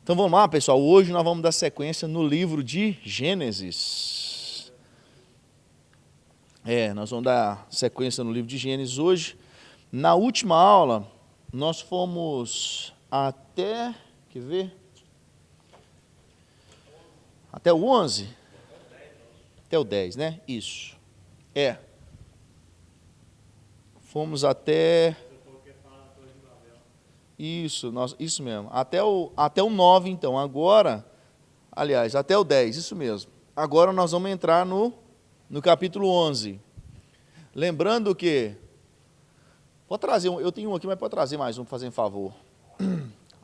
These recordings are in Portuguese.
Então vamos lá, pessoal. Hoje nós vamos dar sequência no livro de Gênesis. Nós vamos dar sequência no livro de Gênesis hoje. Na última aula, nós fomos até, quer ver? Até o 11? Até o 10, né? Isso. Fomos até... Isso mesmo. Até o 9, então. Agora, aliás, até o 10, isso mesmo. Agora nós vamos entrar no capítulo 11. Lembrando que... Pode trazer um, eu tenho um aqui, mas pode trazer mais um, para fazer um favor.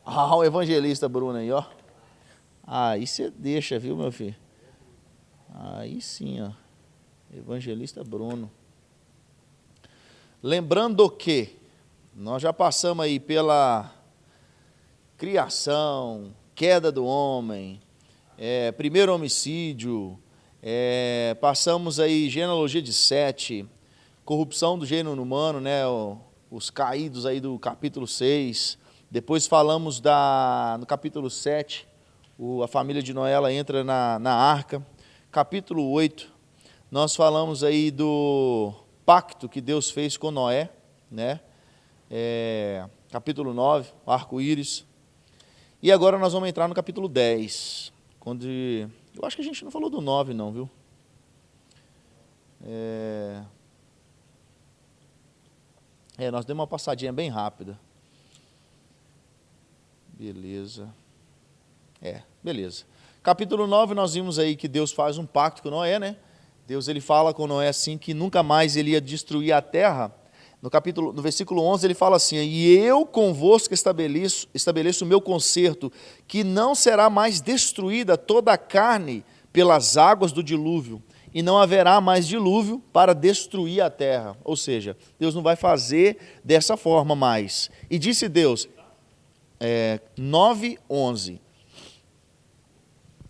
O evangelista Bruno aí, ó. Aí você deixa, viu, meu filho? Aí sim, ó. Evangelista Bruno. Lembrando que nós já passamos aí pela criação, queda do homem, primeiro homicídio, passamos aí genealogia de Sete, corrupção do gênero humano, né, os caídos aí do capítulo 6, depois falamos no capítulo 7, a família de Noé ela entra na arca, capítulo 8, nós falamos aí do pacto que Deus fez com Noé, né, capítulo 9, o arco-íris. E agora nós vamos entrar no capítulo 10, quando eu acho que a gente não falou do 9 não, viu? Nós demos uma passadinha bem rápida. Beleza. Beleza. Capítulo 9 nós vimos aí que Deus faz um pacto com Noé, né? Deus ele fala com Noé assim que nunca mais ele ia destruir a terra. No versículo 11 ele fala assim: e eu convosco estabeleço o meu concerto, que não será mais destruída toda a carne pelas águas do dilúvio, e não haverá mais dilúvio para destruir a terra. Ou seja, Deus não vai fazer dessa forma mais. E disse Deus, 9:11.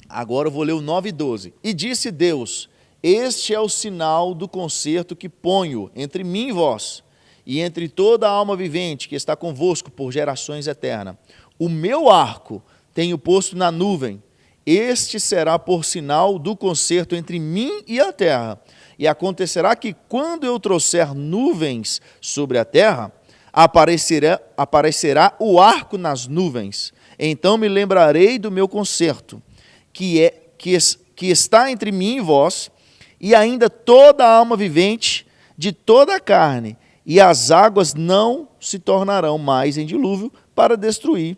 Agora eu vou ler o 9:12. E disse Deus, este é o sinal do concerto que ponho entre mim e vós, e entre toda a alma vivente que está convosco por gerações eternas. O meu arco tenho posto na nuvem, este será por sinal do concerto entre mim e a terra. E acontecerá que quando eu trouxer nuvens sobre a terra, aparecerá o arco nas nuvens. Então me lembrarei do meu concerto, que está entre mim e vós, e ainda toda a alma vivente de toda a carne, e as águas não se tornarão mais em dilúvio para destruir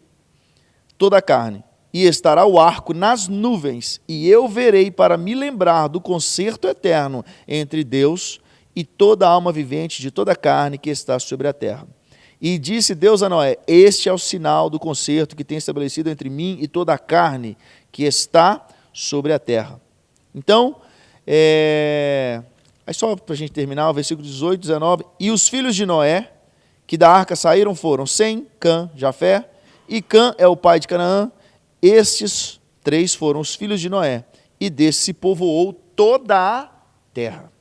toda a carne. E estará o arco nas nuvens, e eu verei para me lembrar do concerto eterno entre Deus e toda a alma vivente de toda a carne que está sobre a terra. E disse Deus a Noé, este é o sinal do concerto que tem estabelecido entre mim e toda a carne que está sobre a terra. Então, aí só para a gente terminar, o versículo 18, 19. E os filhos de Noé, que da arca saíram, foram Sem, Cã, Jafé, e Cã é o pai de Canaã. Estes 3 foram os filhos de Noé, e desse se povoou toda a terra.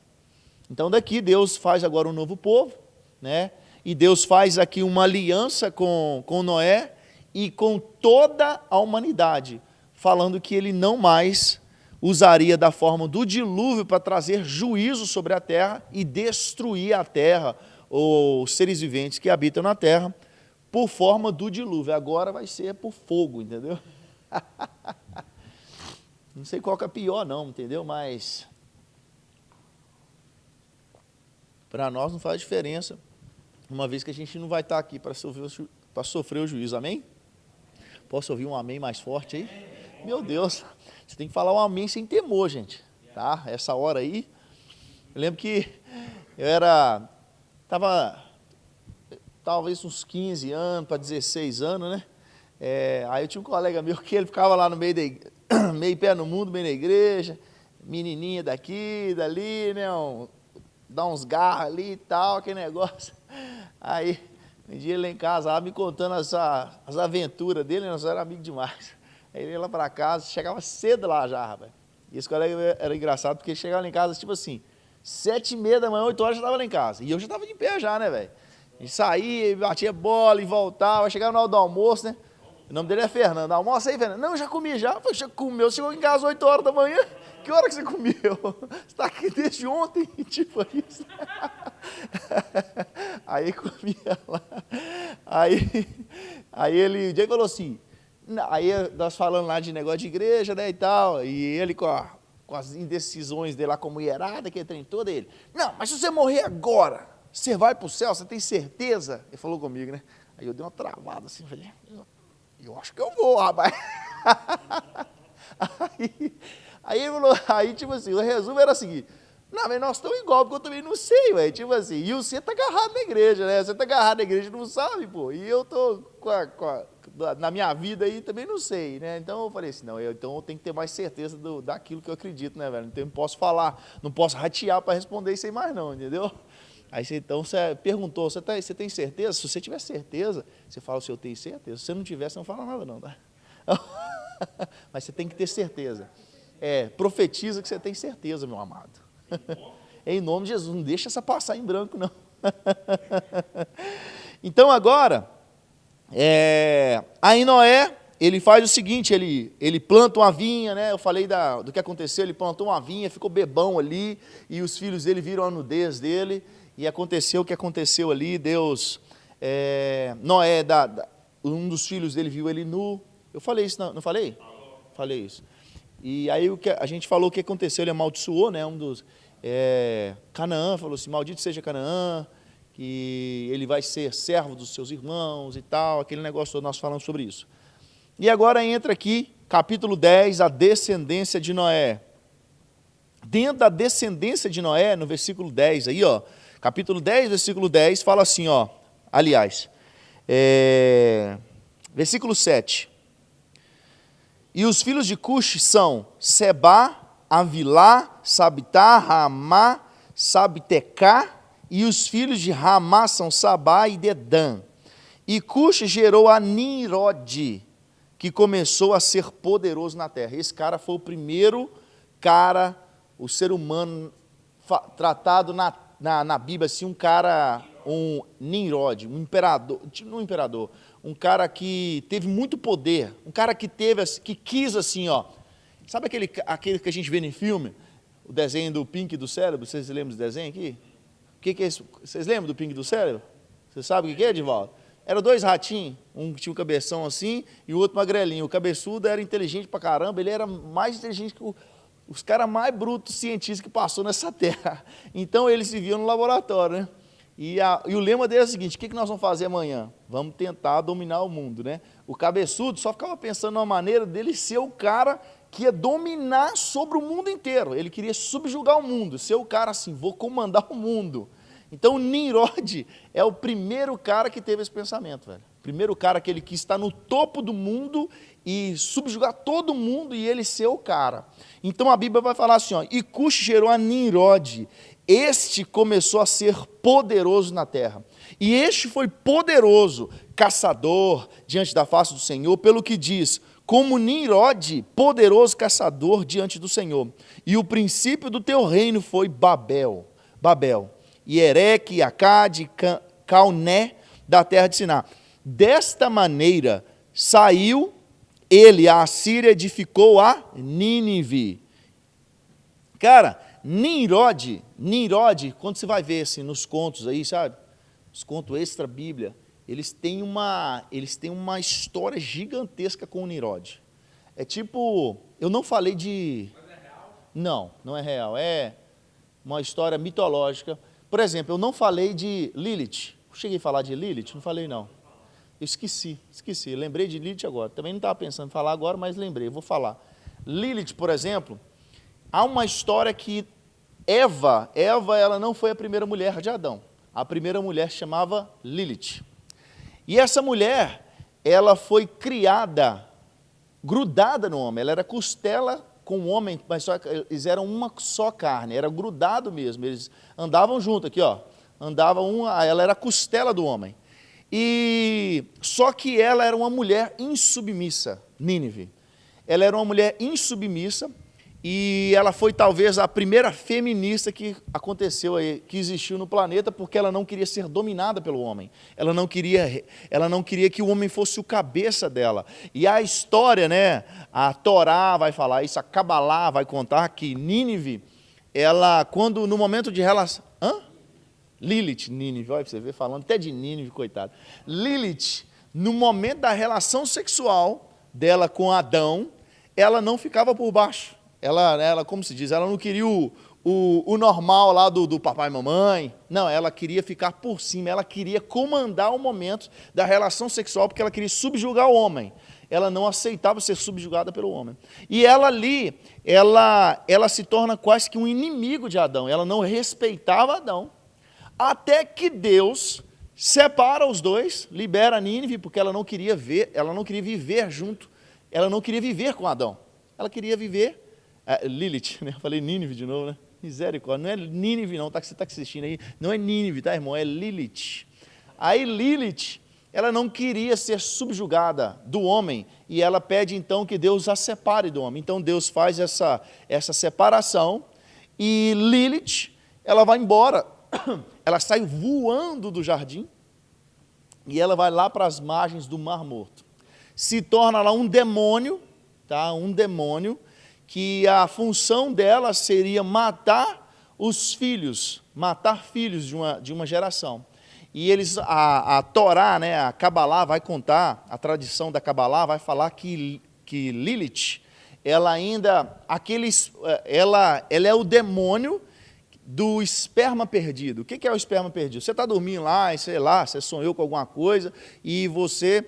Então daqui Deus faz agora um novo povo, né? E Deus faz aqui uma aliança com Noé e com toda a humanidade, falando que ele não mais usaria da forma do dilúvio para trazer juízo sobre a terra e destruir a terra, ou os seres viventes que habitam na terra, por forma do dilúvio. Agora vai ser por fogo, entendeu? Não sei qual que é pior não, entendeu? Mas para nós não faz diferença, uma vez que a gente não vai estar aqui para sofrer o juízo, amém? Posso ouvir um amém mais forte aí? Meu Deus, você tem que falar um amém sem temor, gente, tá? Essa hora aí, eu lembro que eu estava talvez uns 15 anos para 16 anos, né? Aí eu tinha um colega meu que ele ficava lá no meio meio pé no mundo, meio na igreja, menininha daqui, dali, né? Dá uns garros ali e tal, aquele negócio. Aí, um dia ele lá em casa, me contando as aventuras dele, nós éramos amigos demais. Aí ele ia lá para casa, chegava cedo lá já, rapaz. E esse colega era engraçado, porque ele chegava lá em casa, tipo assim, 7h30 da manhã, 8 horas, já estava lá em casa. E eu já estava de pé já, né, velho? A gente saía, batia bola e voltava, chegava na hora do almoço, né? O nome dele é Fernando. Almoça aí, Fernando. Não, eu já comi já. Falei, já comeu. Chegou em casa às 8 horas da manhã. Que hora que você comeu? Você está aqui desde ontem? Tipo isso. Aí comia lá. Aí ele, o Diego falou assim, aí nós falando lá de negócio de igreja, né, e tal, e ele com as indecisões dele lá, como mulherada, que ele trem todo, ele, não, mas se você morrer agora, você vai para o céu, você tem certeza? Ele falou comigo, né? Aí eu dei uma travada assim, falei, eu acho que eu vou, rapaz. Aí ele falou, aí tipo assim, o resumo era o seguinte, não, mas nós estamos igual, porque eu também não sei, ué, tipo assim, e você está agarrado na igreja, né, você está agarrado na igreja e não sabe, pô, e eu estou na minha vida aí também não sei, né, então eu falei assim, não, então eu tenho que ter mais certeza daquilo que eu acredito, né, velho, então eu não posso falar, não posso ratear para responder isso aí mais não, entendeu? Aí então você perguntou, você tem certeza? Se você tiver certeza, você fala se eu tenho certeza, se você não tiver, você não fala nada não, tá? Mas você tem que ter certeza, profetiza que você tem certeza, meu amado. Em nome de Jesus, não deixa essa passar em branco, não. Então agora, aí Noé, ele faz o seguinte, ele planta uma vinha, né? Eu falei do que aconteceu, ele plantou uma vinha, ficou bebão ali, e os filhos dele viram a nudez dele, e aconteceu o que aconteceu ali, Deus, Noé, um dos filhos dele viu ele nu, eu falei isso, não falei? Falei isso. E aí a gente falou o que aconteceu, ele amaldiçoou, né, Canaã, falou assim, maldito seja Canaã, que ele vai ser servo dos seus irmãos e tal, aquele negócio todo, nós falamos sobre isso. E agora entra aqui, capítulo 10, a descendência de Noé. Dentro da descendência de Noé, no versículo 10 aí, ó, capítulo 10, versículo 10, fala assim, ó, aliás, versículo 7. E os filhos de Cush são Sebá, Avilá, Sabitá, Ramá, Sabitecá, e os filhos de Ramá são Sabá e Dedã. E Cush gerou a Nimrod, que começou a ser poderoso na terra. Esse cara foi o primeiro cara, o ser humano tratado na Bíblia, assim, um Nimrod, um imperador, não um imperador, um cara que teve muito poder, um cara que quis assim, ó, sabe aquele que a gente vê em filme, o desenho do Pink do Cérebro, vocês lembram desse desenho aqui? O que é isso? Vocês lembram do Pink do Cérebro? Você sabe o que é, Edivaldo? Eram dois ratinhos, um que tinha um cabeção assim e o outro magrelinho. O cabeçudo era inteligente pra caramba, ele era mais inteligente que os caras mais brutos cientistas que passou nessa terra. Então eles se viam no laboratório, né? E o lema dele é o seguinte, o que nós vamos fazer amanhã? Vamos tentar dominar o mundo, né? O cabeçudo só ficava pensando numa maneira dele ser o cara que ia dominar sobre o mundo inteiro. Ele queria subjugar o mundo, ser o cara assim, vou comandar o mundo. Então o Nimrod é o primeiro cara que teve esse pensamento, velho. O primeiro cara que ele quis estar no topo do mundo e subjugar todo mundo e ele ser o cara. Então a Bíblia vai falar assim, ó, e Cush gerou a Nimrod. Este começou a ser poderoso na terra. E este foi poderoso, caçador diante da face do Senhor, pelo que diz, como Nimrod, poderoso caçador diante do Senhor. E o princípio do teu reino foi Babel. E Ereque, Acade, Calné, da terra de Siná. Desta maneira saiu ele, a Assíria edificou a Nínive. Cara, Nimrod, quando você vai ver assim, nos contos aí, sabe? Os contos extra-bíblia, eles têm uma história gigantesca com o Nimrod. É tipo, eu não falei de... Mas é real? Não é real, é uma história mitológica. Por exemplo, eu não falei de Lilith. Cheguei a falar de Lilith? Não falei não. Eu esqueci, lembrei de Lilith agora. Também não estava pensando em falar agora, mas lembrei, vou falar. Lilith, por exemplo, há uma história que Eva, ela não foi a primeira mulher de Adão. A primeira mulher se chamava Lilith. E essa mulher, ela foi criada, grudada no homem. Ela era costela com o homem, mas só, eles eram uma só carne, era grudado mesmo. Eles andavam junto aqui, ó. Ela era a costela do homem. E só que ela era uma mulher insubmissa, Nínive. Ela era uma mulher insubmissa e ela foi talvez a primeira feminista que aconteceu aí, que existiu no planeta, porque ela não queria ser dominada pelo homem. Ela não queria que o homem fosse o cabeça dela. E a história, né, a Torá vai falar isso, a Cabalá vai contar que Nínive, ela, quando no momento de relação... Lilith, Nínive, olha para você ver, falando até de Nínive, coitado. Lilith, no momento da relação sexual dela com Adão, ela não ficava por baixo. Ela, como se diz, ela não queria o normal lá do papai e mamãe. Não, ela queria ficar por cima, ela queria comandar o momento da relação sexual, porque ela queria subjugar o homem. Ela não aceitava ser subjugada pelo homem. E ela ali, ela se torna quase que um inimigo de Adão. Ela não respeitava Adão. Até que Deus separa os dois, libera Nínive, porque ela não queria viver junto, ela não queria viver com Adão. Ela queria viver, Lilith, né? Eu falei Nínive de novo, né? Misericórdia, não é Nínive não, você está assistindo aí, não é Nínive, tá, irmão? É Lilith. Aí Lilith, ela não queria ser subjugada do homem, e ela pede então que Deus a separe do homem. Então Deus faz essa separação, e Lilith, ela vai embora, ela sai voando do jardim, e ela vai lá para as margens do Mar Morto. Se torna lá um demônio, tá? Um demônio, que a função dela seria matar filhos de uma geração. E a Torá, né, a Cabalá vai contar, a tradição da Cabalá vai falar que Lilith, ela é o demônio do esperma perdido. O que é o esperma perdido? Você está dormindo lá, e sei lá, você sonhou com alguma coisa, e você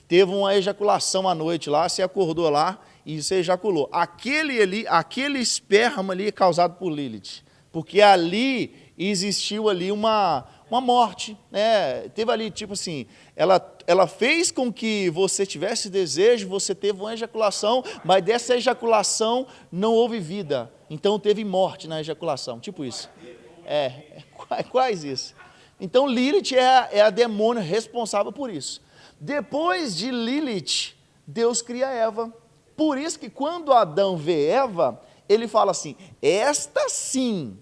teve uma ejaculação à noite lá, você acordou lá, e você ejaculou. Aquele esperma ali é causado por Lilith, porque ali existiu ali uma morte, né? Teve ali, tipo assim, ela fez com que você tivesse desejo, você teve uma ejaculação, mas dessa ejaculação não houve vida, então teve morte na ejaculação, tipo isso. Quase isso. Então Lilith é a demônio responsável por isso. Depois de Lilith, Deus cria Eva. Por isso que quando Adão vê Eva, ele fala assim, esta sim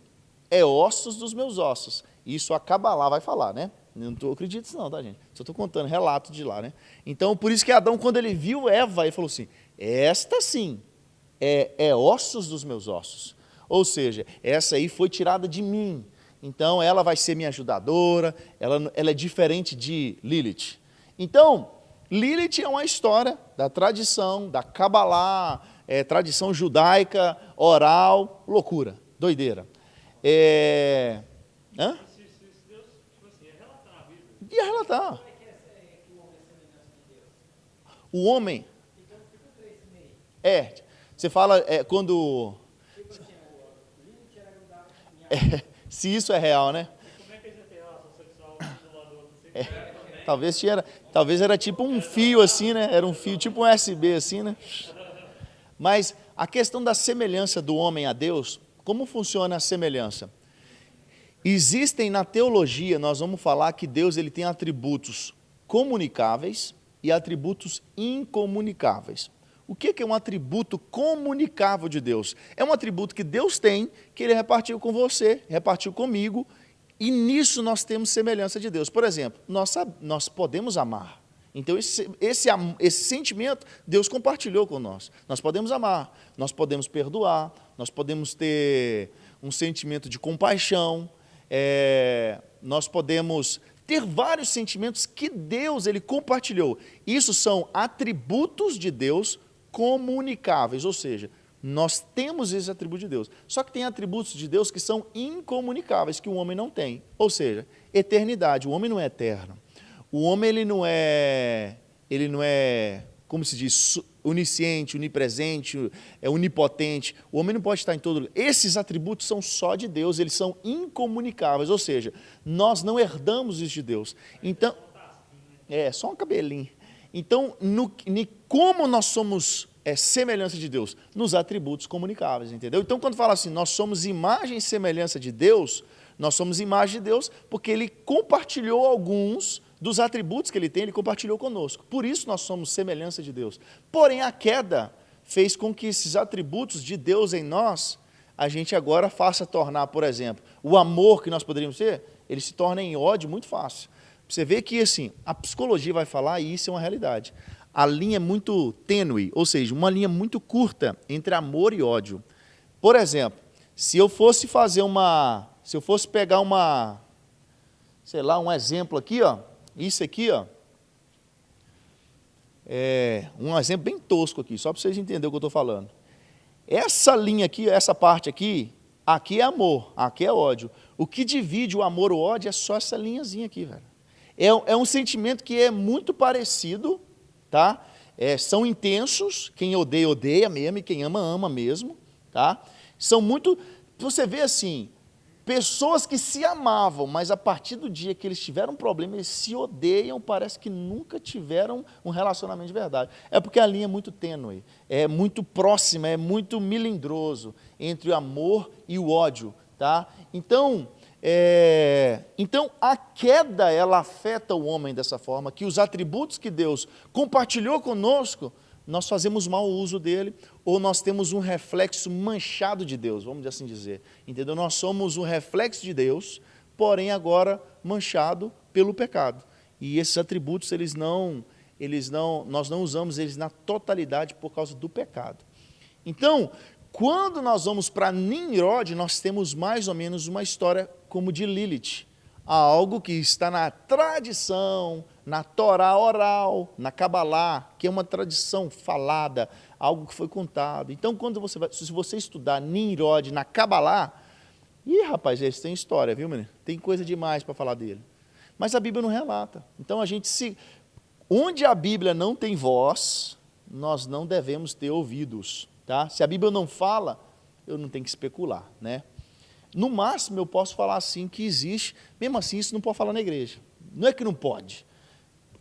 é ossos dos meus ossos. Isso a Cabalá vai falar, né? Eu não acredito nisso não, tá, gente? Só estou contando relato de lá, né? Então, por isso que Adão, quando ele viu Eva, ele falou assim, esta sim é ossos dos meus ossos. Ou seja, essa aí foi tirada de mim. Então, ela vai ser minha ajudadora, ela é diferente de Lilith. Então, Lilith é uma história da tradição, da Cabalá, tradição judaica, oral, loucura, doideira. Hã? Ia relatar. O homem. Você fala quando. Se isso é real, né? Talvez era tipo um fio assim, né? Era um fio tipo um USB assim, né? Mas a questão da semelhança do homem a Deus, como funciona a semelhança? Existem na teologia, nós vamos falar que Deus ele tem atributos comunicáveis e atributos incomunicáveis. O que é um atributo comunicável de Deus? É um atributo que Deus tem, que Ele repartiu com você, repartiu comigo, e nisso nós temos semelhança de Deus. Por exemplo, nós podemos amar. Então, esse sentimento, Deus compartilhou com nós. Nós podemos amar, nós podemos perdoar, nós podemos ter um sentimento de compaixão, nós podemos ter vários sentimentos que Deus ele compartilhou. Isso são atributos de Deus comunicáveis, ou seja, nós temos esse atributo de Deus. Só que tem atributos de Deus que são incomunicáveis, que o homem não tem. Ou seja, eternidade, o homem não é eterno. O homem ele não é, como se diz, onisciente, onipresente, onipotente. O homem não pode estar em todo lugar. Esses atributos são só de Deus, eles são incomunicáveis, ou seja, nós não herdamos isso de Deus. Então, só um cabelinho. Então, como nós somos semelhança de Deus? Nos atributos comunicáveis, entendeu? Então, quando fala assim, nós somos imagem e semelhança de Deus, nós somos imagem de Deus porque Ele compartilhou alguns dos atributos que Ele tem, Ele compartilhou conosco. Por isso nós somos semelhança de Deus. Porém, a queda fez com que esses atributos de Deus em nós, a gente agora faça tornar, por exemplo, o amor que nós poderíamos ter, ele se torna em ódio muito fácil. Você vê que, assim, a psicologia vai falar, e isso é uma realidade. A linha é muito tênue, ou seja, uma linha muito curta entre amor e ódio. Por exemplo, se eu fosse pegar sei lá, um exemplo aqui, ó, isso aqui, ó, um exemplo bem tosco aqui, só para vocês entenderem o que eu estou falando. Essa linha aqui, essa parte aqui é amor, aqui é ódio. O que divide o amor e o ódio é só essa linhazinha aqui, velho. É um sentimento que é muito parecido, tá? São intensos, quem odeia, odeia mesmo, e quem ama, ama mesmo, tá? São muito, você vê assim, pessoas que se amavam, mas a partir do dia que eles tiveram um problema, eles se odeiam, parece que nunca tiveram um relacionamento de verdade. É porque a linha é muito tênue, é muito próxima, é muito melindroso entre o amor e o ódio, tá? Então a queda, ela afeta o homem dessa forma, que os atributos que Deus compartilhou conosco, nós fazemos mau uso dele, ou nós temos um reflexo manchado de Deus, vamos assim dizer, entendeu? Nós somos um reflexo de Deus, porém agora manchado pelo pecado, e esses atributos, nós não usamos eles na totalidade por causa do pecado. Então, quando nós vamos para Nimrod, nós temos mais ou menos uma história como de Lilith, algo que está na tradição, na Torá oral, na Cabalá, que é uma tradição falada, algo que foi contado. Então, se você estudar Nimrod na Cabalá, rapaz, eles têm história, viu, menino? Tem coisa demais para falar dele. Mas a Bíblia não relata. Então, onde a Bíblia não tem voz, nós não devemos ter ouvidos, tá? Se a Bíblia não fala, eu não tenho que especular, né? No máximo, eu posso falar assim que existe, mesmo assim, isso não pode falar na igreja. Não é que não pode.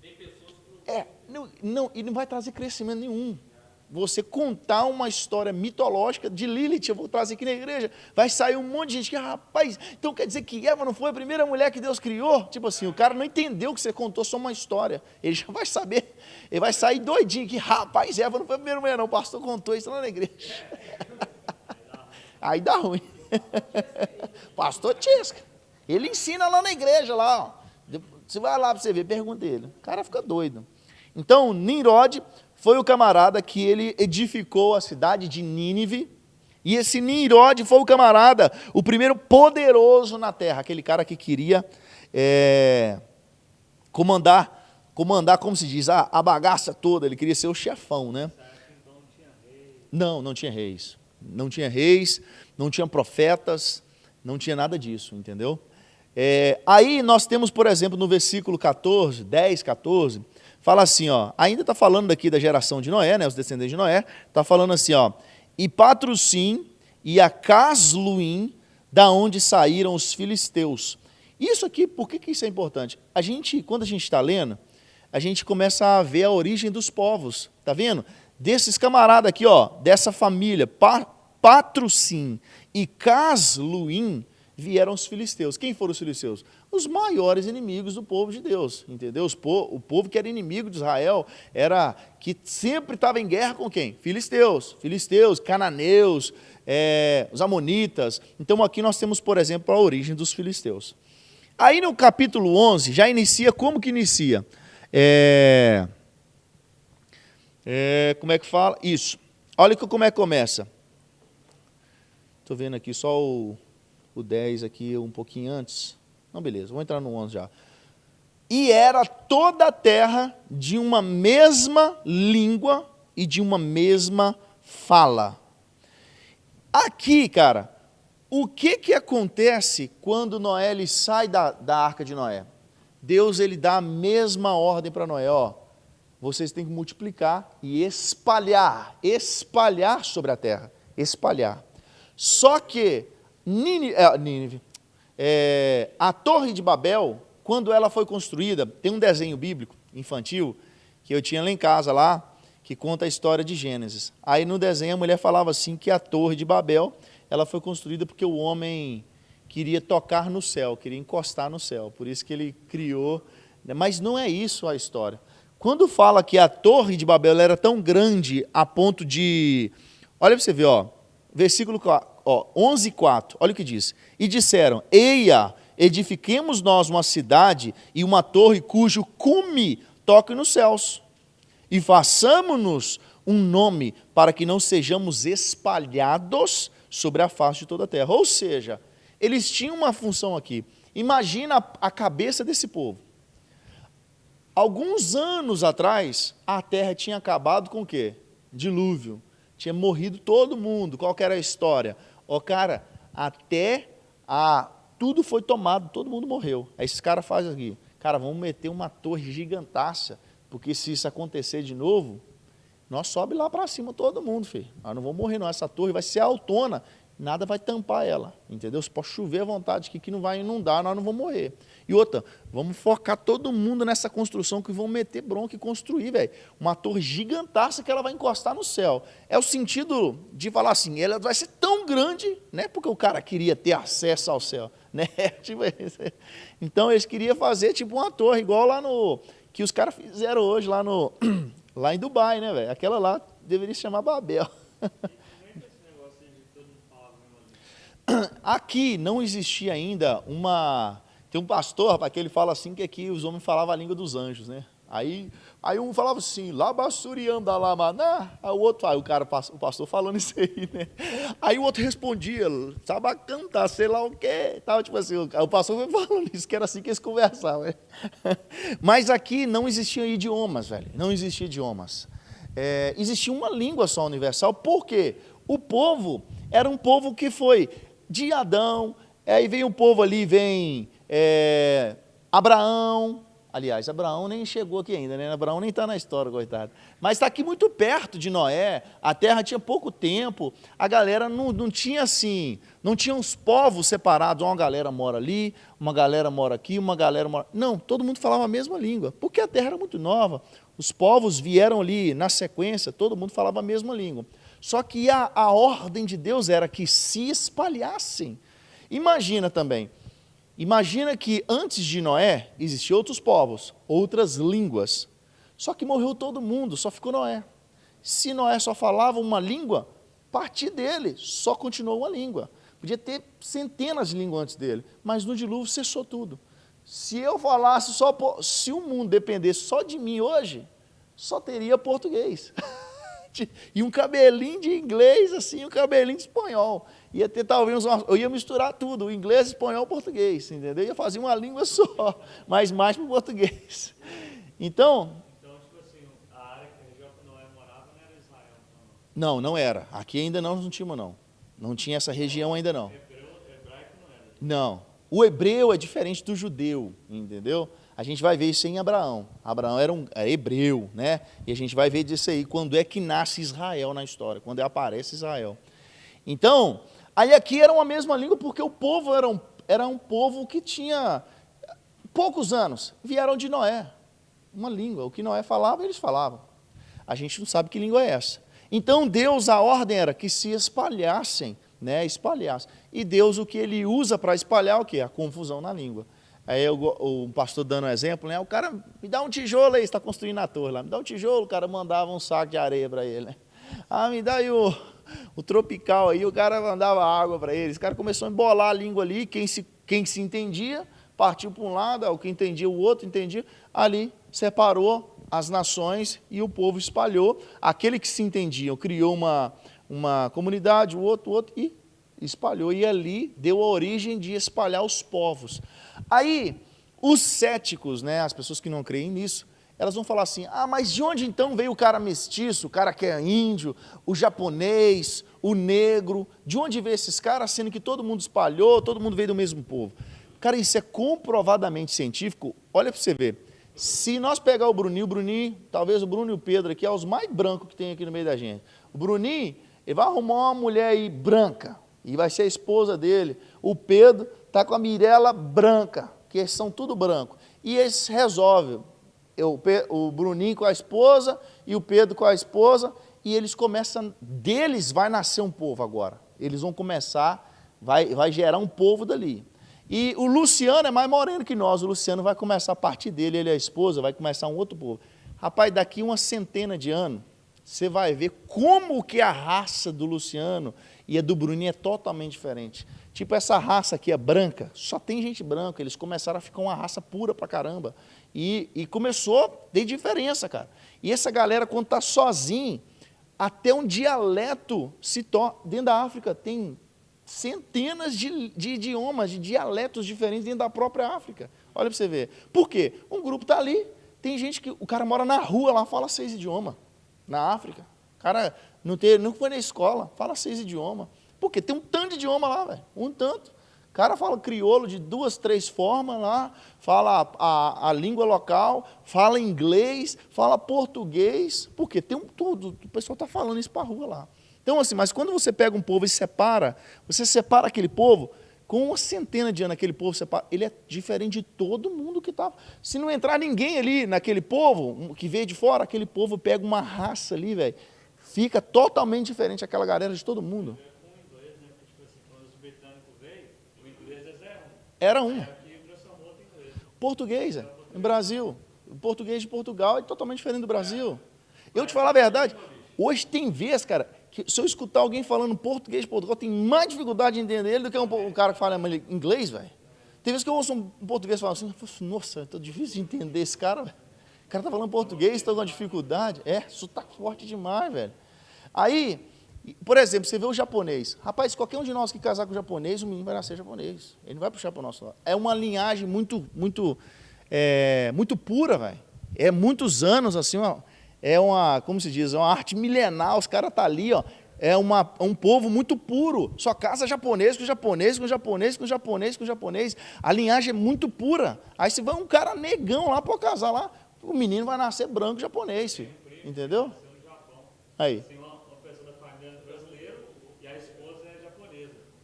Tem pessoas que e não vai trazer crescimento nenhum. Você contar uma história mitológica de Lilith, eu vou trazer aqui na igreja, vai sair um monte de gente que, rapaz, então quer dizer que Eva não foi a primeira mulher que Deus criou? Tipo assim, o cara não entendeu que você contou só uma história, ele já vai saber, ele vai sair doidinho que, rapaz, Eva não foi a primeira mulher não, o pastor contou isso lá na igreja. Aí dá ruim. Pastor Tisca, ele ensina lá na igreja, lá, ó. Você vai lá para você ver, pergunta ele, o cara fica doido. Então, Nimrod foi o camarada que ele edificou a cidade de Nínive, e esse Nimrod foi o camarada, o primeiro poderoso na terra, aquele cara que queria comandar, como se diz, a bagaça toda, ele queria ser o chefão, né? Não tinha reis. Não tinha reis, não tinha profetas, não tinha nada disso, entendeu? Aí nós temos, por exemplo, no versículo 10, 14, fala assim, ó, ainda está falando aqui da geração de Noé, né, os descendentes de Noé, está falando assim, ó, e Patrocim e a Casluim, da onde saíram os filisteus. Isso aqui, por que isso é importante? Quando a gente está lendo, a gente começa a ver a origem dos povos, tá vendo? Desses camaradas aqui, ó, dessa família, Patrocim e Casluim, vieram os filisteus. Quem foram os filisteus? Os maiores inimigos do povo de Deus, entendeu? O povo que era inimigo de Israel, que sempre estava em guerra com quem? Filisteus, cananeus, os amonitas. Então aqui nós temos, por exemplo, a origem dos filisteus. Aí no capítulo 11, já inicia, como que inicia? Como é que fala? Isso. Olha como é que começa. Estou vendo aqui só o 10 aqui, um pouquinho antes. Não, beleza, vou entrar no 11 já. E era toda a terra de uma mesma língua e de uma mesma fala. Aqui, cara, o que acontece quando Noé ele sai da arca de Noé? Deus ele dá a mesma ordem para Noé, ó. Vocês têm que multiplicar e espalhar sobre a terra, espalhar. Só que a Torre de Babel, quando ela foi construída, tem um desenho bíblico infantil que eu tinha lá em casa, lá, que conta a história de Gênesis. Aí no desenho a mulher falava assim que a Torre de Babel ela foi construída porque o homem queria tocar no céu, queria encostar no céu, por isso que ele criou, mas não é isso a história. quando fala que a torre de Babel era tão grande a ponto de... Olha para você ver, ó, versículo 11:4, olha o que diz. E disseram, eia, edifiquemos nós uma cidade e uma torre cujo cume toque nos céus, e façamos-nos um nome para que não sejamos espalhados sobre a face de toda a terra. Ou seja, eles tinham uma função aqui. Imagina a cabeça desse povo. Alguns anos atrás, a terra tinha acabado com o quê? Dilúvio. Tinha morrido todo mundo. Qual que era a história? Cara, tudo foi tomado, todo mundo morreu. Aí esses caras fazem aqui. Cara, vamos meter uma torre gigantaça, porque se isso acontecer de novo, nós sobe lá para cima todo mundo, filho. Nós não vamos morrer não, essa torre vai ser altona, nada vai tampar ela, entendeu? Se pode chover à vontade, que não vai inundar, nós não vamos morrer. E outra, vamos focar todo mundo nessa construção, que vão meter bronca e construir, velho, uma torre gigantaça que ela vai encostar no céu. É o sentido de falar assim, ela vai ser tão grande, né, porque o cara queria ter acesso ao céu, né? Tipo, então eles queriam fazer tipo uma torre, igual lá no, que os caras fizeram hoje lá no... Lá em Dubai, né, velho? Aquela lá deveria se chamar Babel. Aqui não existia ainda uma... Tem um pastor, rapaz, que ele fala assim, que aqui os homens falavam a língua dos anjos, né? Aí um falava assim, labassurianda lamaná, aí o outro, o pastor falando isso aí, né? Aí o outro respondia, sabe cantar, sei lá o quê, tal, tipo assim, o pastor foi falando isso, que era assim que eles conversavam, né? Mas aqui não existiam idiomas, velho, não existiam idiomas. Existia uma língua só universal, por quê? O povo era um povo que foi de Adão, aí vem um povo ali, vem Abraão. Aliás, Abraão nem chegou aqui ainda, né? Abraão nem está na história, coitado. Mas está aqui muito perto de Noé, a terra tinha pouco tempo, a galera não tinha assim, não tinha uns povos separados, uma galera mora ali, uma galera mora aqui, uma galera mora... Não, todo mundo falava a mesma língua, porque a terra era muito nova, os povos vieram ali na sequência, todo mundo falava a mesma língua. Só que a ordem de Deus era que se espalhassem. Imagina também, imagina que antes de Noé, existiam outros povos, outras línguas. Só que morreu todo mundo, só ficou Noé. Se Noé só falava uma língua, a partir dele só continuou uma língua. Podia ter centenas de línguas antes dele, mas no dilúvio cessou tudo. Se eu falasse se o mundo dependesse só de mim hoje, só teria português. E um cabelinho de inglês, assim, um cabelinho de espanhol. Ia ter talvez, eu ia misturar tudo, o inglês, espanhol e português, entendeu? Ia fazer uma língua só, mas mais para o português. Então, tipo assim, a área que a região que Noé morava não era Israel? Não era. Aqui ainda não tínhamos, não. Não tinha essa região ainda, não. Hebraico não era? Não. O hebreu é diferente do judeu, entendeu? A gente vai ver isso em Abraão. Abraão era hebreu, né? E a gente vai ver disso aí, quando é que nasce Israel na história, quando aparece Israel. Então, aí aqui era uma mesma língua, porque o povo era um povo que tinha poucos anos, vieram de Noé, uma língua, o que Noé falava, eles falavam. A gente não sabe que língua é essa. Então, Deus, a ordem era que se espalhassem, né? Espalhassem. E Deus, o que ele usa para espalhar, o quê? A confusão na língua. Aí o pastor dando um exemplo, né? O cara, me dá um tijolo aí, está construindo a torre lá, me dá um tijolo, o cara mandava um saco de areia para ele, né? Me dá aí o tropical aí, o cara mandava água para eles, o cara começou a embolar a língua ali, quem se entendia, partiu para um lado, o que entendia o outro, entendia, ali separou as nações e o povo espalhou, aquele que se entendia, criou uma comunidade, o outro, e espalhou, e ali deu a origem de espalhar os povos. Aí, os céticos, né, as pessoas que não creem nisso, elas vão falar assim, mas de onde então veio o cara mestiço, o cara que é índio, o japonês, o negro, de onde veio esses caras, sendo que todo mundo espalhou, todo mundo veio do mesmo povo? Cara, isso é comprovadamente científico, olha para você ver, se nós pegar o Bruninho, talvez o Bruno e o Pedro aqui, é os mais brancos que tem aqui no meio da gente, o Bruninho, ele vai arrumar uma mulher aí branca, e vai ser a esposa dele, o Pedro está com a Mirella branca, que eles são tudo branco, e eles resolvem, o Bruninho com a esposa, e o Pedro com a esposa, e eles começam, deles vai nascer um povo agora, eles vão começar, vai gerar um povo dali, e o Luciano é mais moreno que nós, o Luciano vai começar a partir dele, ele é a esposa, vai começar um outro povo. Rapaz, daqui uma centena de anos, você vai ver como que a raça do Luciano e a do Bruninho é totalmente diferente. Tipo, essa raça aqui é branca, só tem gente branca, eles começaram a ficar uma raça pura pra caramba. E começou a ter diferença, cara. E essa galera, quando está sozinho, até um dialeto se torna. Dentro da África tem centenas de idiomas, de dialetos diferentes dentro da própria África. Olha para você ver. Por quê? Um grupo está ali, tem gente que. O cara mora na rua lá, fala 6 idiomas. Na África. O cara não foi na escola, fala 6 idiomas. Por quê? Tem um tanto de idioma lá, velho. Um tanto. O cara fala crioulo de 2, 3 formas lá, fala a língua local, fala inglês, fala português. Por quê? Tem tudo. O pessoal está falando isso para a rua lá. Então, assim, mas quando você pega um povo e separa, você separa aquele povo, com uma centena de anos aquele povo separa, ele é diferente de todo mundo que estava. Se não entrar ninguém ali naquele povo, que veio de fora, aquele povo pega uma raça ali, velho, fica totalmente diferente aquela galera de todo mundo. Era um. Português, no Brasil. O português de Portugal é totalmente diferente do Brasil. Eu te falar a verdade, hoje tem vez, cara, que se eu escutar alguém falando português de Portugal, tem mais dificuldade de entender ele do que um cara que fala inglês, velho. Tem vezes que eu ouço um português falando assim, nossa, é tão difícil de entender esse cara, velho. O cara tá falando português, está com dificuldade. Isso tá forte demais, velho. Aí, por exemplo, você vê o japonês. Rapaz, qualquer um de nós que casar com o japonês, o menino vai nascer japonês. Ele não vai puxar para o nosso lado. É uma linhagem muito pura, velho. É muitos anos, assim, ó. Como se diz, é uma arte milenar. Os caras estão ali, ó. É um povo muito puro. Só casa japonês com japonês, com japonês, com japonês, com japonês. A linhagem é muito pura. Aí se vai um cara negão lá para casar lá, o menino vai nascer branco japonês, filho. Entendeu? Aí.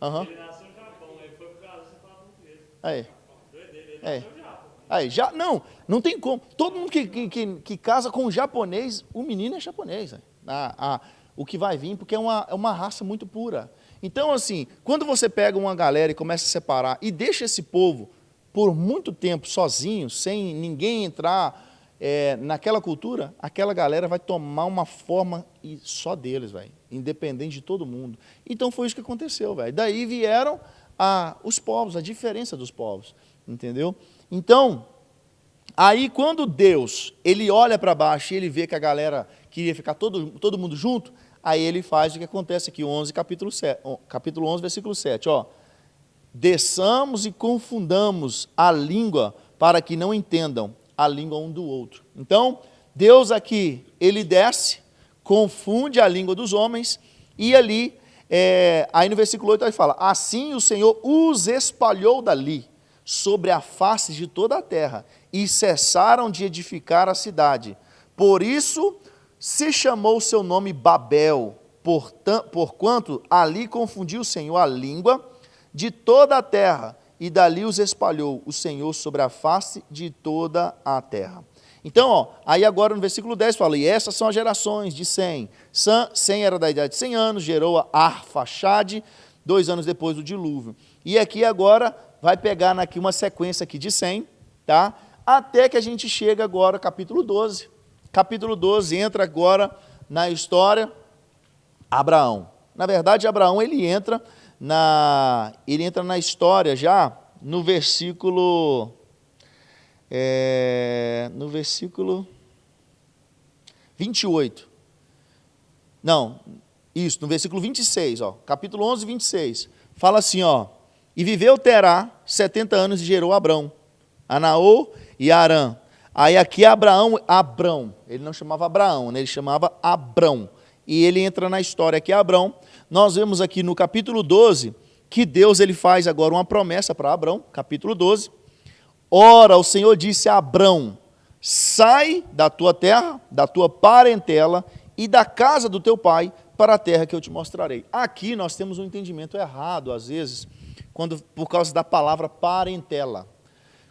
Uhum. Ele nasceu no Japão, ele foi para o Brasil e fala português. Aí. Aí, não tem como. Todo mundo que casa com um japonês, o menino é japonês. O que vai vir, porque é uma raça muito pura. Então, assim, quando você pega uma galera e começa a separar e deixa esse povo por muito tempo sozinho, sem ninguém entrar naquela cultura, aquela galera vai tomar uma forma só deles, velho, independente de todo mundo. Então foi isso que aconteceu, velho. Daí vieram os povos, a diferença dos povos, entendeu? Então, aí quando Deus, ele olha para baixo e ele vê que a galera queria ficar todo mundo junto, aí ele faz o que acontece aqui, capítulo 11, versículo 7, ó. Desçamos e confundamos a língua para que não entendam a língua um do outro. Então, Deus aqui, ele desce, confunde a língua dos homens, e ali, aí no versículo 8 ele fala, assim o Senhor os espalhou dali, sobre a face de toda a terra, e cessaram de edificar a cidade. Por isso se chamou o seu nome Babel, porquanto ali confundiu o Senhor a língua de toda a terra, e dali os espalhou o Senhor sobre a face de toda a terra. Então, ó, aí agora no versículo 10 fala, e essas são as gerações de Sem. Sem era da idade de 100 anos, gerou a Arfaxade, 2 anos depois do dilúvio. E aqui agora vai pegar aqui uma sequência aqui de 100, tá? Até que a gente chega agora capítulo 12. Capítulo 12 entra agora na história Abraão. Na verdade, Abraão ele entra na história já no versículo 28. Não, isso, no versículo 26, ó, capítulo 11, 26. Fala assim, ó, e viveu Terá 70 anos e gerou Abrão, a Naor e a Arã. Aí aqui Abrão, ele não chamava Abraão, né? Ele chamava Abrão. E ele entra na história aqui, Abrão. Nós vemos aqui no capítulo 12, que Deus ele faz agora uma promessa para Abrão, capítulo 12. Ora, o Senhor disse a Abrão, sai da tua terra, da tua parentela e da casa do teu pai para a terra que eu te mostrarei. Aqui nós temos um entendimento errado, às vezes, por causa da palavra parentela.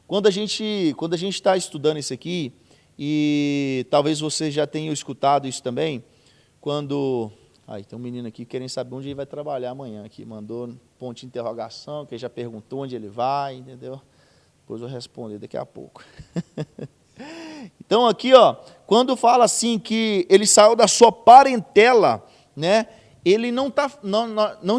Quando a gente está estudando isso aqui, e talvez você já tenha escutado isso também, quando... tem um menino aqui querendo saber onde ele vai trabalhar amanhã, aqui mandou ponto de interrogação, que ele já perguntou onde ele vai, entendeu? Depois eu vou responder daqui a pouco. Então aqui, ó, quando fala assim que ele saiu da sua parentela, né, ele não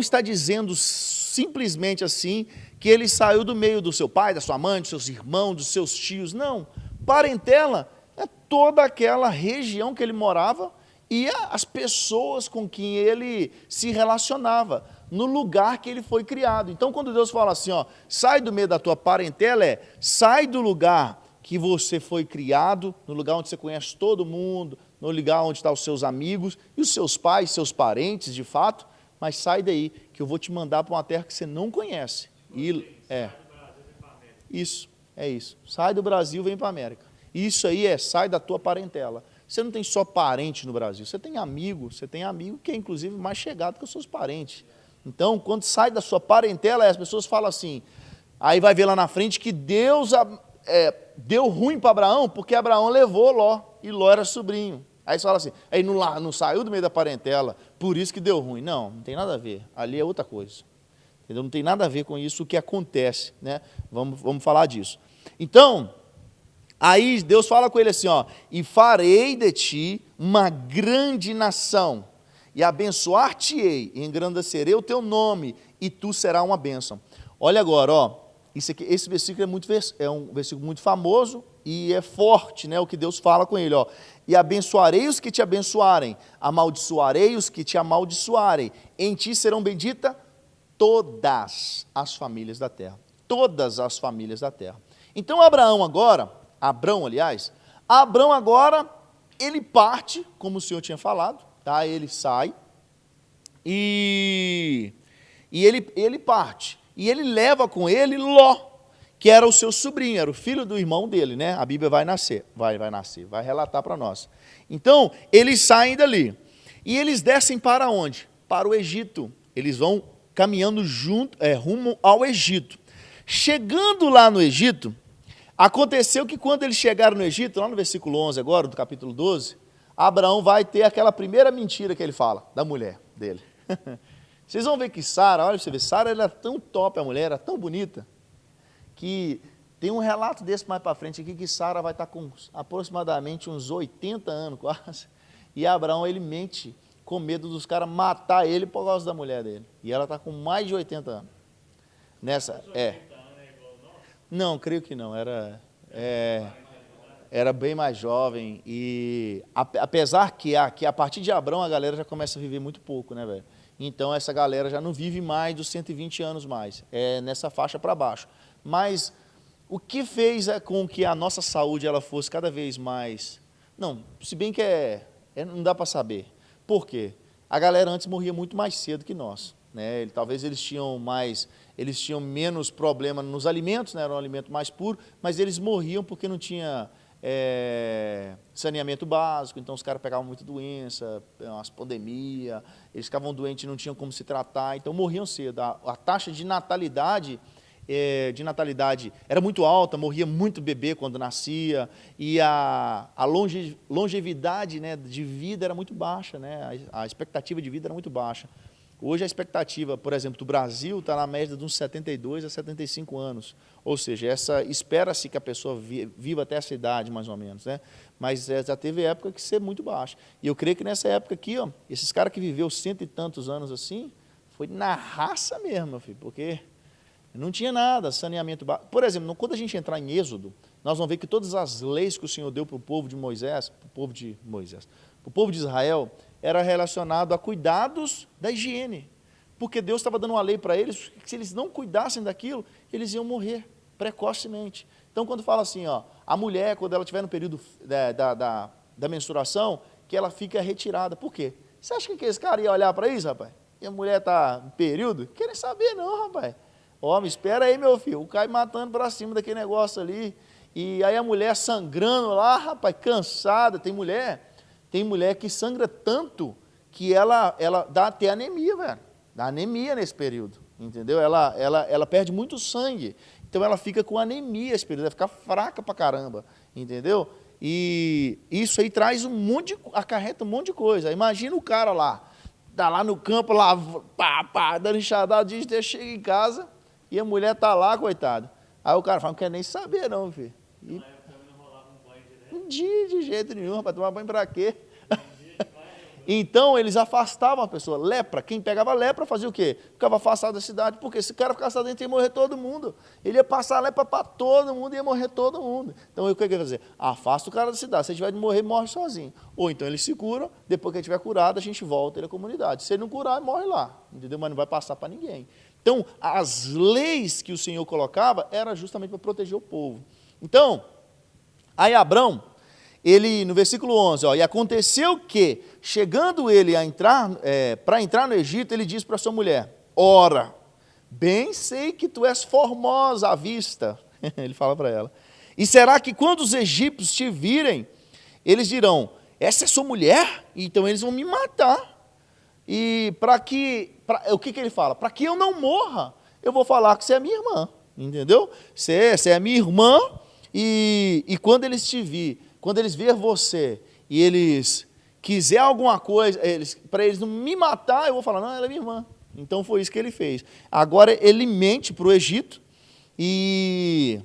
está dizendo simplesmente assim que ele saiu do meio do seu pai, da sua mãe, dos seus irmãos, dos seus tios. Não. Parentela é toda aquela região que ele morava e as pessoas com quem ele se relacionava, no lugar que ele foi criado. Então, quando Deus fala assim, ó, sai do meio da tua parentela, sai do lugar que você foi criado, no lugar onde você conhece todo mundo, no lugar onde estão os seus amigos e os seus pais, seus parentes, de fato, mas sai daí, que eu vou te mandar para uma terra que você não conhece. Isso, é isso. Sai do Brasil, vem para a América. Isso aí sai da tua parentela. Você não tem só parente no Brasil, você tem amigo que é inclusive mais chegado que os seus parentes. Então, quando sai da sua parentela, as pessoas falam assim, aí vai ver lá na frente que Deus deu ruim para Abraão, porque Abraão levou Ló, e Ló era sobrinho. Aí você fala assim, aí não saiu do meio da parentela, por isso que deu ruim. Não tem nada a ver, ali é outra coisa. Entendeu? Não tem nada a ver com isso o que acontece, né? Vamos falar disso. Então, aí Deus fala com ele assim, ó, e farei de ti uma grande nação, e abençoar-te-ei, e engrandecerei o teu nome, e tu serás uma bênção. Olha agora, ó, esse versículo é um versículo muito famoso, e é forte, né, o que Deus fala com ele, ó, e abençoarei os que te abençoarem, amaldiçoarei os que te amaldiçoarem, em ti serão benditas todas as famílias da terra, todas as famílias da terra. Então Abraão agora, ele parte, como o Senhor tinha falado, tá? Ele sai, e ele parte, e ele leva com ele Ló, que era o seu sobrinho, era o filho do irmão dele, né? A Bíblia vai relatar para nós. Então, eles saem dali, e eles descem para onde? Para o Egito. Eles vão caminhando rumo ao Egito. Chegando lá no Egito, aconteceu que quando eles chegaram no Egito, lá no versículo 11 agora, do capítulo 12, Abraão vai ter aquela primeira mentira que ele fala, da mulher dele. Vocês vão ver que Sara, olha pra você ver, Sara era tão top, a mulher era tão bonita, que tem um relato desse mais para frente aqui, que Sara vai estar com aproximadamente uns 80 anos quase, e Abraão, ele mente, com medo dos caras matar ele por causa da mulher dele. E ela está com mais de 80 anos. Não, creio que não, era bem mais jovem, e apesar que a partir de Abraão a galera já começa a viver muito pouco, né, velho? Então essa galera já não vive mais dos 120 anos mais, é nessa faixa para baixo. Mas o que fez com que a nossa saúde ela fosse cada vez mais... Não, se bem que não dá para saber. Por quê? A galera antes morria muito mais cedo que nós, né? Talvez eles tinham menos problema nos alimentos, né? Era um alimento mais puro, mas eles morriam porque não tinha saneamento básico, então os caras pegavam muita doença, umas pandemias, eles ficavam doentes e não tinham como se tratar, então morriam cedo. A taxa de natalidade era muito alta, morria muito bebê quando nascia, e a longevidade, né, de vida era muito baixa, né, a expectativa de vida era muito baixa. Hoje a expectativa, por exemplo, do Brasil está na média de uns 72 a 75 anos, ou seja, espera-se que a pessoa viva até essa idade, mais ou menos, né? Mas já teve época que ser muito baixa. E eu creio que nessa época aqui, ó, esses caras que viveu 100 e tantos anos assim, foi na raça mesmo, meu filho, porque não tinha nada, saneamento básico. Por exemplo, quando a gente entrar em Êxodo, nós vamos ver que todas as leis que o Senhor deu para o povo de para o povo de Israel, era relacionado a cuidados da higiene, porque Deus estava dando uma lei para eles, que se eles não cuidassem daquilo, eles iam morrer precocemente. Então, quando fala assim, ó, a mulher, quando ela estiver no período da menstruação, que ela fica retirada. Por quê? Você acha que esse cara ia olhar para isso, rapaz? E a mulher está em período? Querem saber não, rapaz. Homem, espera aí, meu filho, o cai matando para cima daquele negócio ali, e aí a mulher sangrando lá, rapaz, cansada. Tem mulher que sangra tanto que ela dá até anemia, velho. Dá anemia nesse período, entendeu? Ela perde muito sangue, então ela fica com anemia esse período, ela fica fraca pra caramba, entendeu? E isso aí traz acarreta um monte de coisa. Imagina o cara lá, tá lá no campo, lá, dando enxadada, chega em casa e a mulher tá lá, coitado. Aí o cara fala, não quer nem saber não, filho. De jeito nenhum, para tomar banho para quê? Então, eles afastavam a pessoa. Lepra, quem pegava lepra fazia o quê? Ficava afastado da cidade, porque se o cara ficasse lá dentro ia morrer todo mundo. Ele ia passar a lepra para todo mundo e ia morrer todo mundo. Então, o que ele ia fazer? Afasta o cara da cidade. Se ele tiver de morrer, morre sozinho. Ou então ele se cura, depois que ele estiver curado, a gente volta ele à comunidade. Se ele não curar, ele morre lá. Entendeu? Mas não vai passar para ninguém. Então, as leis que o Senhor colocava era justamente para proteger o povo. Então, aí Abrão, ele, no versículo 11, ó, e aconteceu que, chegando ele a entrar, para entrar no Egito, ele diz para sua mulher, ora, bem sei que tu és formosa à vista, ele fala para ela, e será que quando os egípcios te virem, eles dirão, essa é sua mulher? Então eles vão me matar, e o que ele fala? Para que eu não morra, eu vou falar que você é minha irmã, entendeu? Você é minha irmã, e quando eles te virem, quando eles ver você e eles quiser alguma coisa, para eles não me matar, eu vou falar, não, ela é minha irmã. Então foi isso que ele fez. Agora ele mente para o Egito e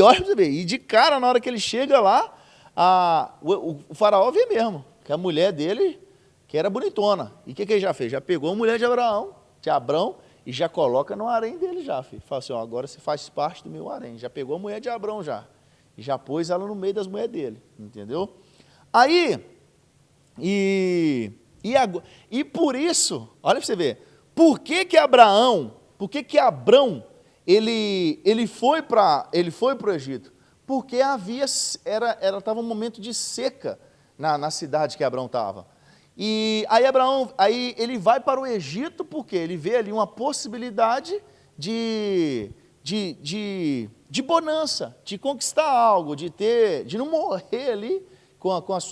olha para você ver, e de cara, na hora que ele chega lá, o faraó vê mesmo, que a mulher dele, que era bonitona. E o que ele já fez? Já pegou a mulher de Abrão, e já coloca no harém dele já, filho. Fala assim, ó, agora você faz parte do meu harém. Já pegou a mulher de Abrão já. E já pôs ela no meio das mulheres dele, entendeu? Aí, e por isso, olha para você ver, por que Abrão, ele foi para o Egito? Porque estava um momento de seca na cidade que Abrão estava. E aí ele vai para o Egito porque ele vê ali uma possibilidade de bonança, de conquistar algo, de não morrer ali com as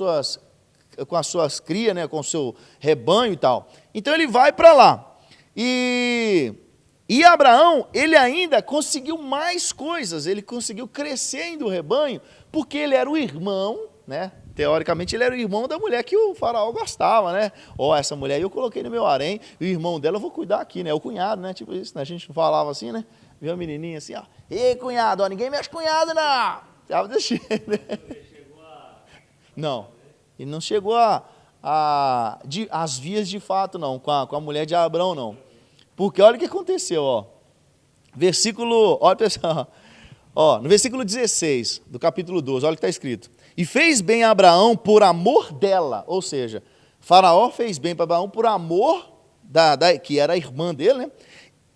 suas crias, né, com o seu rebanho e tal. Então ele vai para lá. E Abraão, ele ainda conseguiu mais coisas, ele conseguiu crescer ainda o rebanho, porque ele era o irmão, né? Teoricamente ele era o irmão da mulher que o faraó gostava, né? Ó, essa mulher aí eu coloquei no meu harém, e o irmão dela eu vou cuidar aqui, né? O cunhado, né? Tipo isso, né? A gente não falava assim, né? Viu a menininha assim, ó. Ei, cunhado, ó, ninguém mexe cunhado, não. Tava deixando, né? Não, ele não chegou às vias de fato, não, com a mulher de Abrão, não. Porque olha o que aconteceu, ó. Olha pessoal, ó, no versículo 16 do capítulo 12, olha o que está escrito. E fez bem a Abraão por amor dela, ou seja, Faraó fez bem para Abraão por amor que era a irmã dele, né?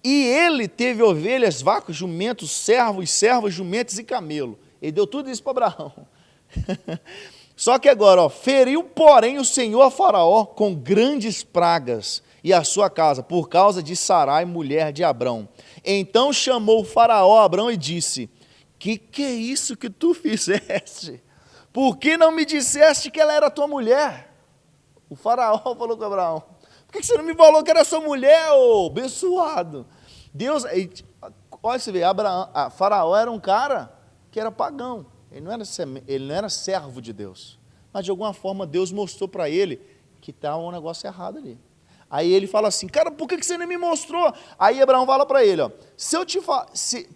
E ele teve ovelhas, vacas, jumentos, servos, servas, jumentos e camelo. Ele deu tudo isso para Abraão. Só que agora, ó, feriu, porém, o Senhor a Faraó com grandes pragas e a sua casa, por causa de Sarai, mulher de Abrão. Então chamou o Faraó a Abrão e disse, que é isso que tu fizeste? Por que não me disseste que ela era tua mulher? O Faraó falou com Abraão, por que você não me falou que era sua mulher, ô abençoado? Deus, olha você vê, Faraó era um cara que era pagão, ele não era servo de Deus, mas de alguma forma Deus mostrou para ele que estava um negócio errado ali. Aí ele fala assim, cara, por que você não me mostrou? Aí Abraão fala para ele, ó,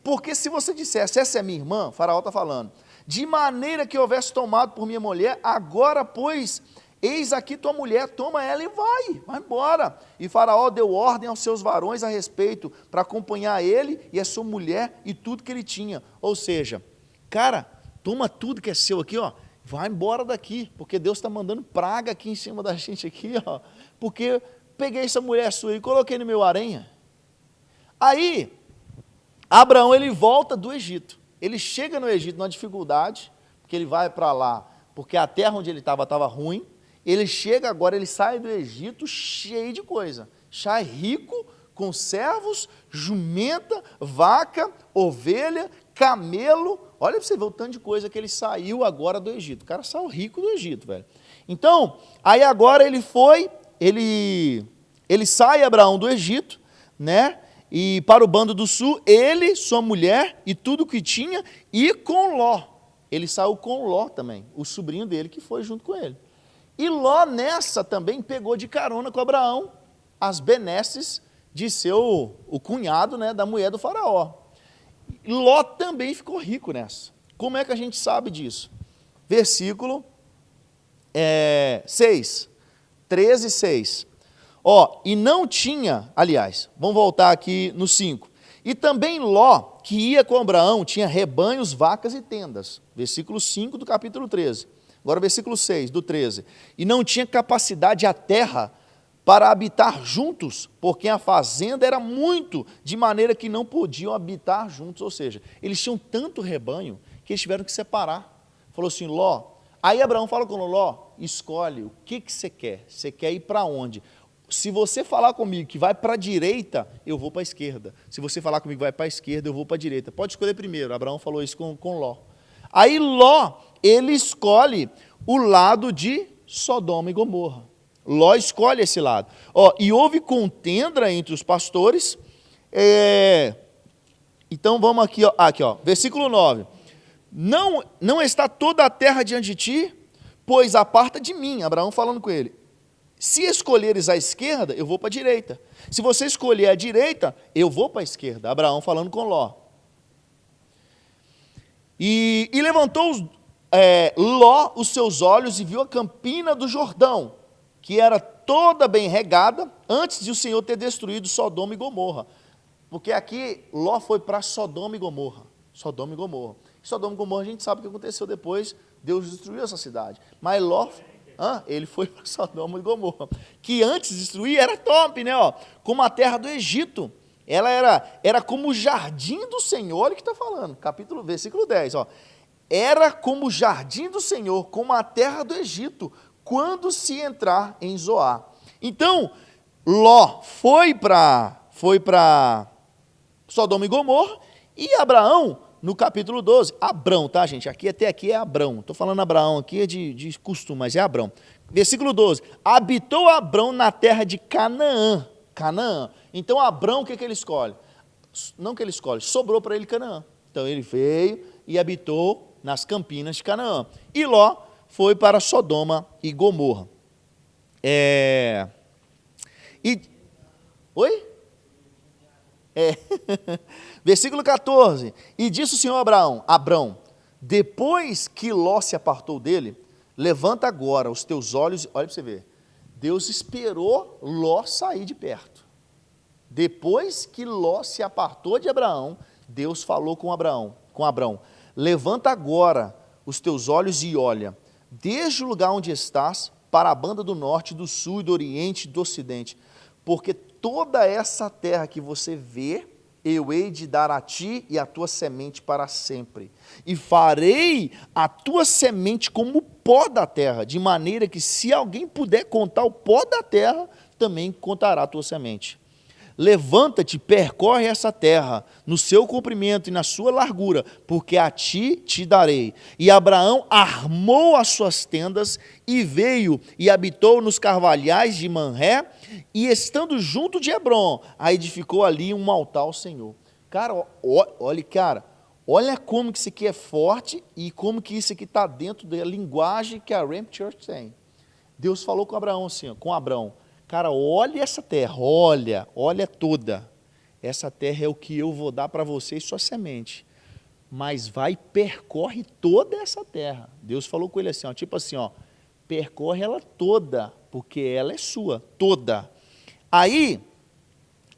porque se você dissesse, essa é minha irmã, Faraó está falando, de maneira que houvesse tomado por minha mulher, agora, pois, eis aqui tua mulher, toma ela e vai embora. E Faraó deu ordem aos seus varões a respeito, para acompanhar ele e a sua mulher e tudo que ele tinha. Ou seja, cara, toma tudo que é seu aqui, ó, vai embora daqui, porque Deus está mandando praga aqui em cima da gente aqui, ó, porque peguei essa mulher sua e coloquei no meu harém. Aí, Abraão, ele volta do Egito. Ele chega no Egito numa dificuldade, porque ele vai para lá, porque a terra onde ele estava ruim. Ele chega agora, ele sai do Egito cheio de coisa. Sai rico, com servos, jumenta, vaca, ovelha, camelo. Olha para você ver o tanto de coisa que ele saiu agora do Egito. O cara saiu rico do Egito, velho. Então, aí agora ele sai, Abraão, do Egito, né? E para o bando do sul, ele, sua mulher e tudo que tinha, e com Ló. Ele saiu com Ló também, o sobrinho dele que foi junto com ele. E Ló nessa também pegou de carona com Abraão as benesses de o cunhado, né, da mulher do faraó. Ló também ficou rico nessa. Como é que a gente sabe disso? versículo 6. 13, 6. Ó, e não tinha, aliás, vamos voltar aqui no 5. E também Ló, que ia com Abraão, tinha rebanhos, vacas e tendas. Versículo 5 do capítulo 13. Agora versículo 6 do 13. E não tinha capacidade a terra para habitar juntos, porque a fazenda era muito, de maneira que não podiam habitar juntos. Ou seja, eles tinham tanto rebanho que eles tiveram que separar. Falou assim, Ló. Aí Abraão fala com Ló, escolhe o que você quer. Você quer ir para onde? Se você falar comigo que vai para a direita, eu vou para a esquerda. Se você falar comigo que vai para a esquerda, eu vou para a direita. Pode escolher primeiro. Abraão falou isso com Ló. Aí Ló, ele escolhe o lado de Sodoma e Gomorra. Ló escolhe esse lado. Ó, e houve contenda entre os pastores. Então vamos aqui, ó, versículo 9. Não está toda a terra diante de ti, pois aparta de mim. Abraão falando com ele. Se escolheres a esquerda, eu vou para a direita. Se você escolher a direita, eu vou para a esquerda. Abraão falando com Ló. E levantou Ló os seus olhos e viu a campina do Jordão, que era toda bem regada, antes de o Senhor ter destruído Sodoma e Gomorra. Porque aqui Ló foi para Sodoma e Gomorra. Sodoma e Gomorra. Sodoma e Gomorra a gente sabe o que aconteceu depois, Deus destruiu essa cidade. Mas Ló... ele foi para Sodoma e Gomorra, que antes de destruir era top, né? Ó, como a terra do Egito, ela era como o jardim do Senhor, olha o que está falando, versículo 10, ó, era como o jardim do Senhor, como a terra do Egito, quando se entrar em Zoar. Então, Ló foi para Sodoma e Gomorra, e Abraão, no capítulo 12, Abrão, tá, gente? Até aqui é Abrão. Estou falando Abraão aqui é de costume, mas é Abrão. Versículo 12. Habitou Abrão na terra de Canaã. Canaã. Então, Abrão, o que ele escolhe? Não que ele escolhe, sobrou para ele Canaã. Então, ele veio e habitou nas campinas de Canaã. E Ló foi para Sodoma e Gomorra. Oi? Versículo 14, e disse o Senhor a Abrão, depois que Ló se apartou dele, levanta agora os teus olhos, olha para você ver, Deus esperou Ló sair de perto. Depois que Ló se apartou de Abraão, Deus falou com Abrão, levanta agora os teus olhos e olha, desde o lugar onde estás, para a banda do norte, do sul, do oriente e do ocidente, porque toda essa terra que você vê, eu hei de dar a ti e a tua semente para sempre. E farei a tua semente como o pó da terra, de maneira que se alguém puder contar o pó da terra, também contará a tua semente. Levanta-te, percorre essa terra, no seu comprimento e na sua largura, porque a ti te darei. E Abraão armou as suas tendas e veio e habitou nos carvalhais de Manré, e estando junto de Hebrom, edificou ali um altar ao Senhor. Cara, olha como que isso aqui é forte e como que isso aqui está dentro da linguagem que a Ramp Church tem. Deus falou com Abraão assim, com Abrão, cara, olha essa terra, olha toda. Essa terra é o que eu vou dar para você e sua semente. Mas vai, percorre toda essa terra. Deus falou com ele assim, ó, tipo assim, ó, percorre ela toda, porque ela é sua, toda. Aí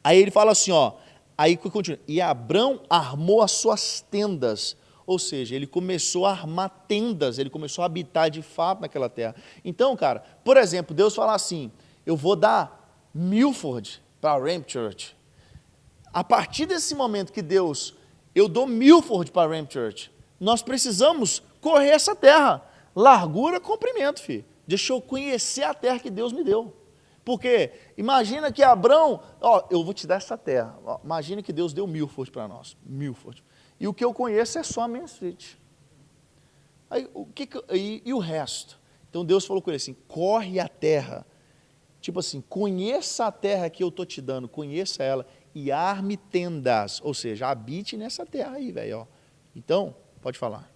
ele fala assim, ó, aí continua, e Abrão armou as suas tendas, ou seja, ele começou a armar tendas, ele começou a habitar de fato naquela terra. Então, cara, por exemplo, Deus fala assim, eu vou dar Milford para a Ramp Church. A partir desse momento que eu dou Milford para a Ramp Church, nós precisamos correr essa terra, largura, comprimento, filho. Deixa eu conhecer a terra que Deus me deu. Porque imagina que Abrão, ó, eu vou te dar essa terra. Ó, imagina que Deus deu Milford para nós, Milford. E o que eu conheço é só a Main Street. Aí, e o resto? Então Deus falou com ele assim, corre a terra. Tipo assim, conheça a terra que eu estou te dando, conheça ela e arme tendas, ou seja, habite nessa terra aí, velho. Então, pode falar.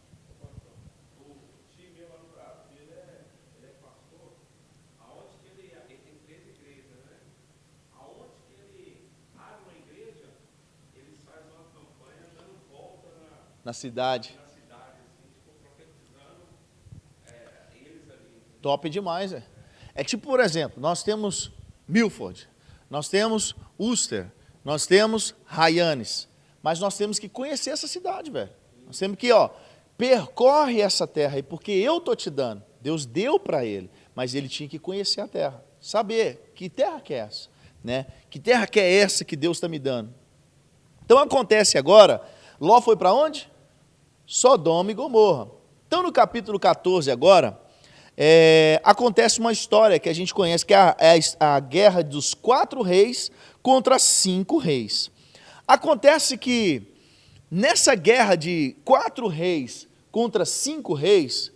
O time lá no Brasil, ele é pastor, aonde que ele tem 13 igrejas, né? Aonde que ele abre uma igreja, eles fazem uma campanha dando volta Na cidade. assim, tipo, profetizando Top demais, é. É tipo, por exemplo, nós temos Milford, nós temos Worcester, nós temos Hyannis, mas nós temos que conhecer essa cidade, velho. Nós temos que, percorre essa terra aí, porque eu estou te dando. Deus deu para ele, mas ele tinha que conhecer a terra, saber que terra que é essa, né? Que terra que é essa que Deus está me dando. Então acontece agora, Ló foi para onde? Sodoma e Gomorra. Então no capítulo 14 agora, acontece uma história que a gente conhece, que é a guerra dos 4 reis contra 5 reis. Acontece que nessa guerra de 4 reis contra 5 reis,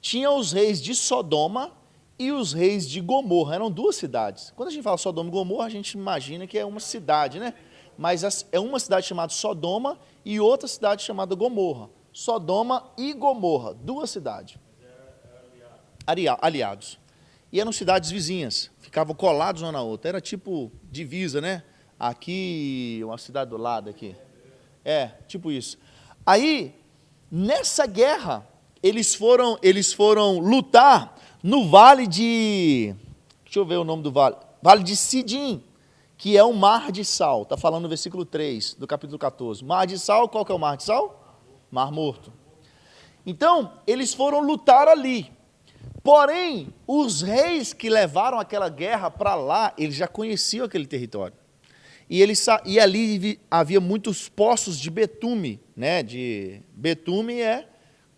tinha os reis de Sodoma e os reis de Gomorra. Eram 2 cidades. Quando a gente fala Sodoma e Gomorra, a gente imagina que é uma cidade, né? Mas é uma cidade chamada Sodoma e outra cidade chamada Gomorra. Sodoma e Gomorra, 2 cidades. Aliados. E eram cidades vizinhas, ficavam colados uma na outra. Era tipo divisa, né? Aqui, uma cidade do lado aqui. Tipo isso. Aí, nessa guerra, eles foram lutar no vale de... Deixa eu ver o nome do vale. Vale de Sidim, que é o Mar de Sal. Está falando no versículo 3 do capítulo 14. Mar de Sal, qual que é o Mar de Sal? Mar Morto. Então, eles foram lutar ali. Porém, os reis que levaram aquela guerra para lá, eles já conheciam aquele território. E ali havia muitos poços de betume, né? Betume é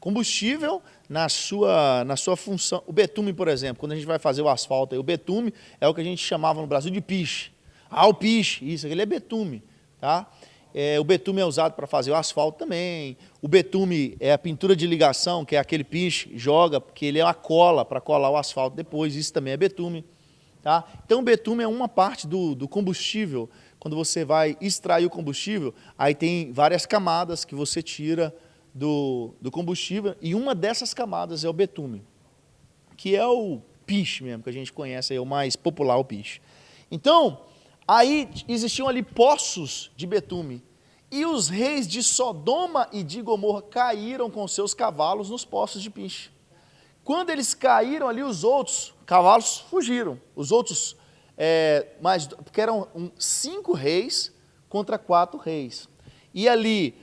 combustível na sua função. O betume, por exemplo, quando a gente vai fazer o asfalto, o betume é o que a gente chamava no Brasil de piche. O piche, isso, aquele é betume, tá? O betume é usado para fazer o asfalto também. O betume é a pintura de ligação, que é aquele piche, joga, porque ele é uma cola para colar o asfalto depois, isso também é betume. Tá? Então, o betume é uma parte do combustível. Quando você vai extrair o combustível, aí tem várias camadas que você tira do combustível, e uma dessas camadas é o betume, que é o piche mesmo, que a gente conhece, é o mais popular, o piche. Então, aí existiam ali poços de betume, e os reis de Sodoma e de Gomorra caíram com seus cavalos nos poços de piche. Quando eles caíram ali, os outros cavalos fugiram. Os outros, porque eram 5 reis contra 4 reis. E ali,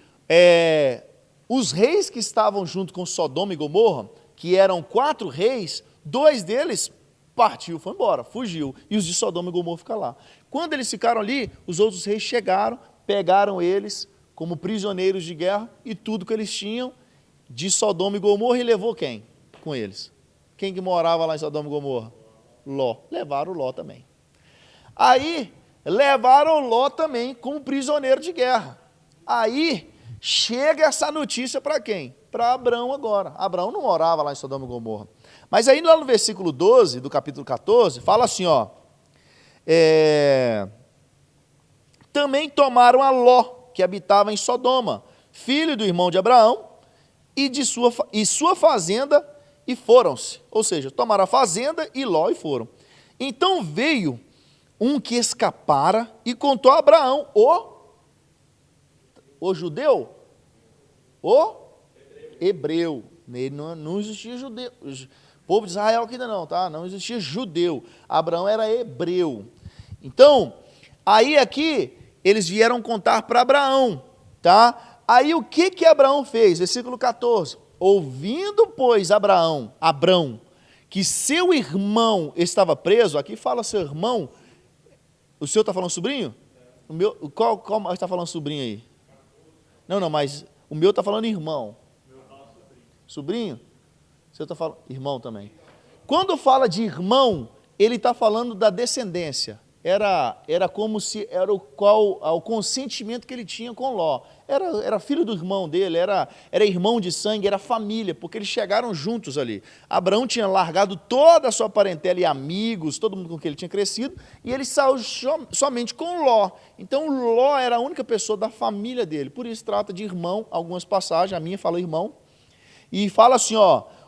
os reis que estavam junto com Sodoma e Gomorra, que eram 4 reis, 2 deles partiu, foi embora, fugiu. E os de Sodoma e Gomorra ficaram lá. Quando eles ficaram ali, os outros reis chegaram, pegaram eles como prisioneiros de guerra e tudo que eles tinham de Sodoma e Gomorra, e levou quem? Com eles. Quem que morava lá em Sodoma e Gomorra? Ló. Levaram Ló também. Aí, levaram Ló também como prisioneiro de guerra. Aí, chega essa notícia para quem? Para Abrão agora. Abrão não morava lá em Sodoma e Gomorra. Mas aí, lá no versículo 12 do capítulo 14, fala assim, também tomaram a Ló, que habitava em Sodoma, filho do irmão de Abraão, e sua fazenda, e foram-se. Ou seja, tomaram a fazenda e Ló e foram. Então veio um que escapara e contou a Abraão, o judeu? O hebreu. Nele não existia judeu. O povo de Israel aqui ainda não, tá? Não existia judeu. Abraão era hebreu. Então, aí aqui, eles vieram contar para Abraão, tá? Aí o que Abraão fez? Versículo 14. Ouvindo, pois, Abrão, que seu irmão estava preso, aqui fala seu irmão, o senhor está falando sobrinho? O meu, qual está falando sobrinho aí? Não, mas o meu está falando irmão. Sobrinho? O senhor está falando irmão também. Quando fala de irmão, ele está falando da descendência. Era como se era o consentimento que ele tinha com Ló. Era filho do irmão dele, era irmão de sangue, era família, porque eles chegaram juntos ali. Abraão tinha largado toda a sua parentela e amigos, todo mundo com quem ele tinha crescido, e ele saiu somente com Ló. Então Ló era a única pessoa da família dele, por isso trata de irmão, algumas passagens, a minha fala irmão, e fala assim,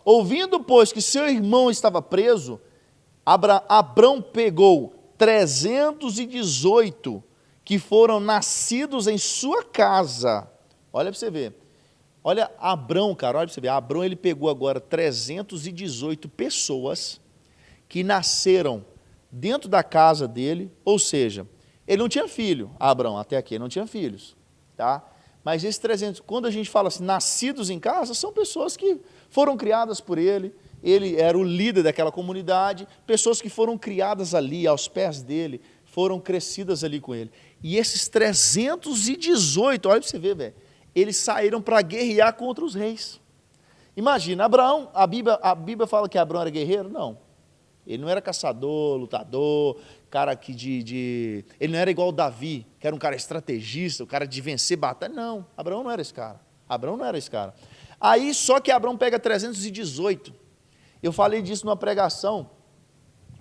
ouvindo, pois, que seu irmão estava preso, Abrão pegou 318 que foram nascidos em sua casa. Olha para você ver. Olha Abrão, cara, olha para você ver. Abrão, ele pegou agora 318 pessoas que nasceram dentro da casa dele, ou seja, ele não tinha filho, Abrão, até aqui, ele não tinha filhos, tá? Mas esses 300, quando a gente fala assim, nascidos em casa, são pessoas que foram criadas por ele era o líder daquela comunidade, pessoas que foram criadas ali, aos pés dele, foram crescidas ali com ele. E esses 318, olha para você ver, velho, eles saíram para guerrear contra os reis. Imagina, Abraão, a Bíblia fala que Abraão era guerreiro? Não. Ele não era caçador, lutador, cara que ele não era igual o Davi, que era um cara estrategista, o cara de vencer batalha. Não, Abraão não era esse cara. Abraão não era esse cara. Aí, só que Abraão pega 318. Eu falei disso numa pregação.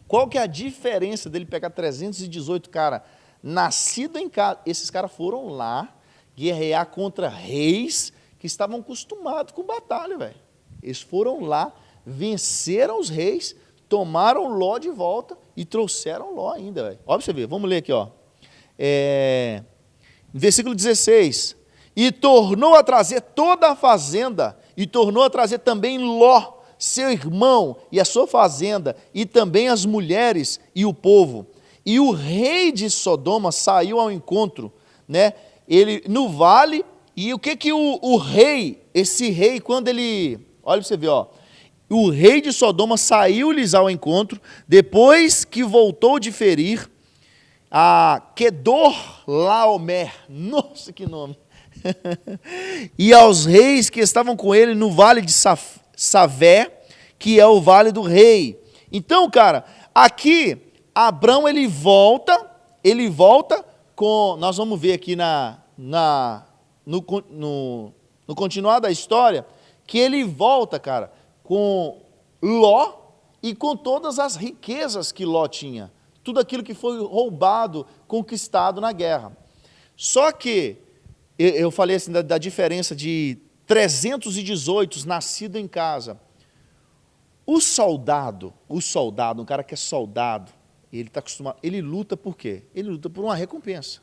Qual que é a diferença dele pegar 318 cara nascido em casa? Esses caras foram lá guerrear contra reis que estavam acostumados com batalha, velho. Eles foram lá, venceram os reis, tomaram Ló de volta e trouxeram Ló ainda, velho. Olha para você ver, vamos ler aqui, ó. Versículo 16. E tornou a trazer toda a fazenda, e tornou a trazer também Ló, seu irmão, e a sua fazenda, e também as mulheres e o povo. E o rei de Sodoma saiu ao encontro, né? Ele no vale, e o que o rei, esse rei, quando ele, olha para você ver, ó, o rei de Sodoma saiu-lhes ao encontro, depois que voltou de ferir a Quedorlaomer, nossa, que nome, e aos reis que estavam com ele no vale de Savé, que é o vale do rei. Então, cara, aqui, Abrão, ele volta com, nós vamos ver aqui no continuar da história, que ele volta, cara, com Ló e com todas as riquezas que Ló tinha, tudo aquilo que foi roubado, conquistado na guerra. Só que, eu falei assim da diferença de 318 nascido em casa. O soldado, um cara que é soldado, ele está acostumado, ele luta por quê? Ele luta por uma recompensa.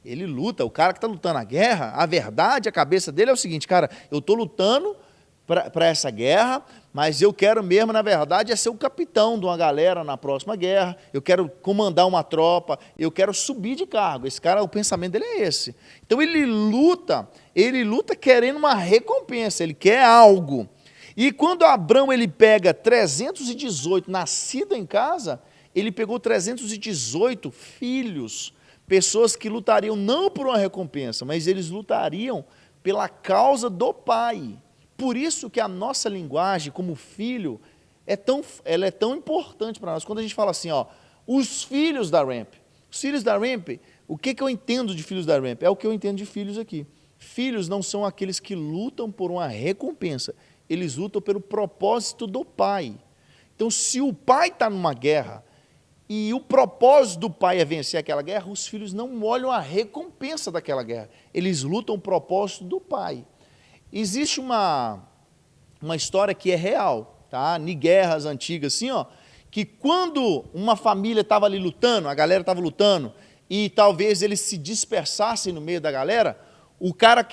Ele luta, o cara que está lutando a guerra, a verdade, a cabeça dele é o seguinte, cara, eu estou lutando para essa guerra, mas eu quero mesmo, na verdade, é ser o capitão de uma galera na próxima guerra, eu quero comandar uma tropa, eu quero subir de cargo. Esse cara, o pensamento dele é esse. Então ele luta querendo uma recompensa, ele quer algo. E quando Abrão ele pega 318 nascido em casa, ele pegou 318 filhos, pessoas que lutariam não por uma recompensa, mas eles lutariam pela causa do pai. Por isso que a nossa linguagem como filho ela é tão importante para nós. Quando a gente fala assim, ó, os filhos da Ramp. Os filhos da Ramp, o que eu entendo de filhos da Ramp? É o que eu entendo de filhos aqui. Filhos não são aqueles que lutam por uma recompensa, eles lutam pelo propósito do pai. Então, se o pai está numa guerra e o propósito do pai é vencer aquela guerra, os filhos não olham a recompensa daquela guerra, eles lutam o propósito do pai. Existe uma história que é real, tá? Em guerras antigas, assim, ó, que quando uma família estava ali lutando, a galera estava lutando, e talvez eles se dispersassem no meio da galera, o cara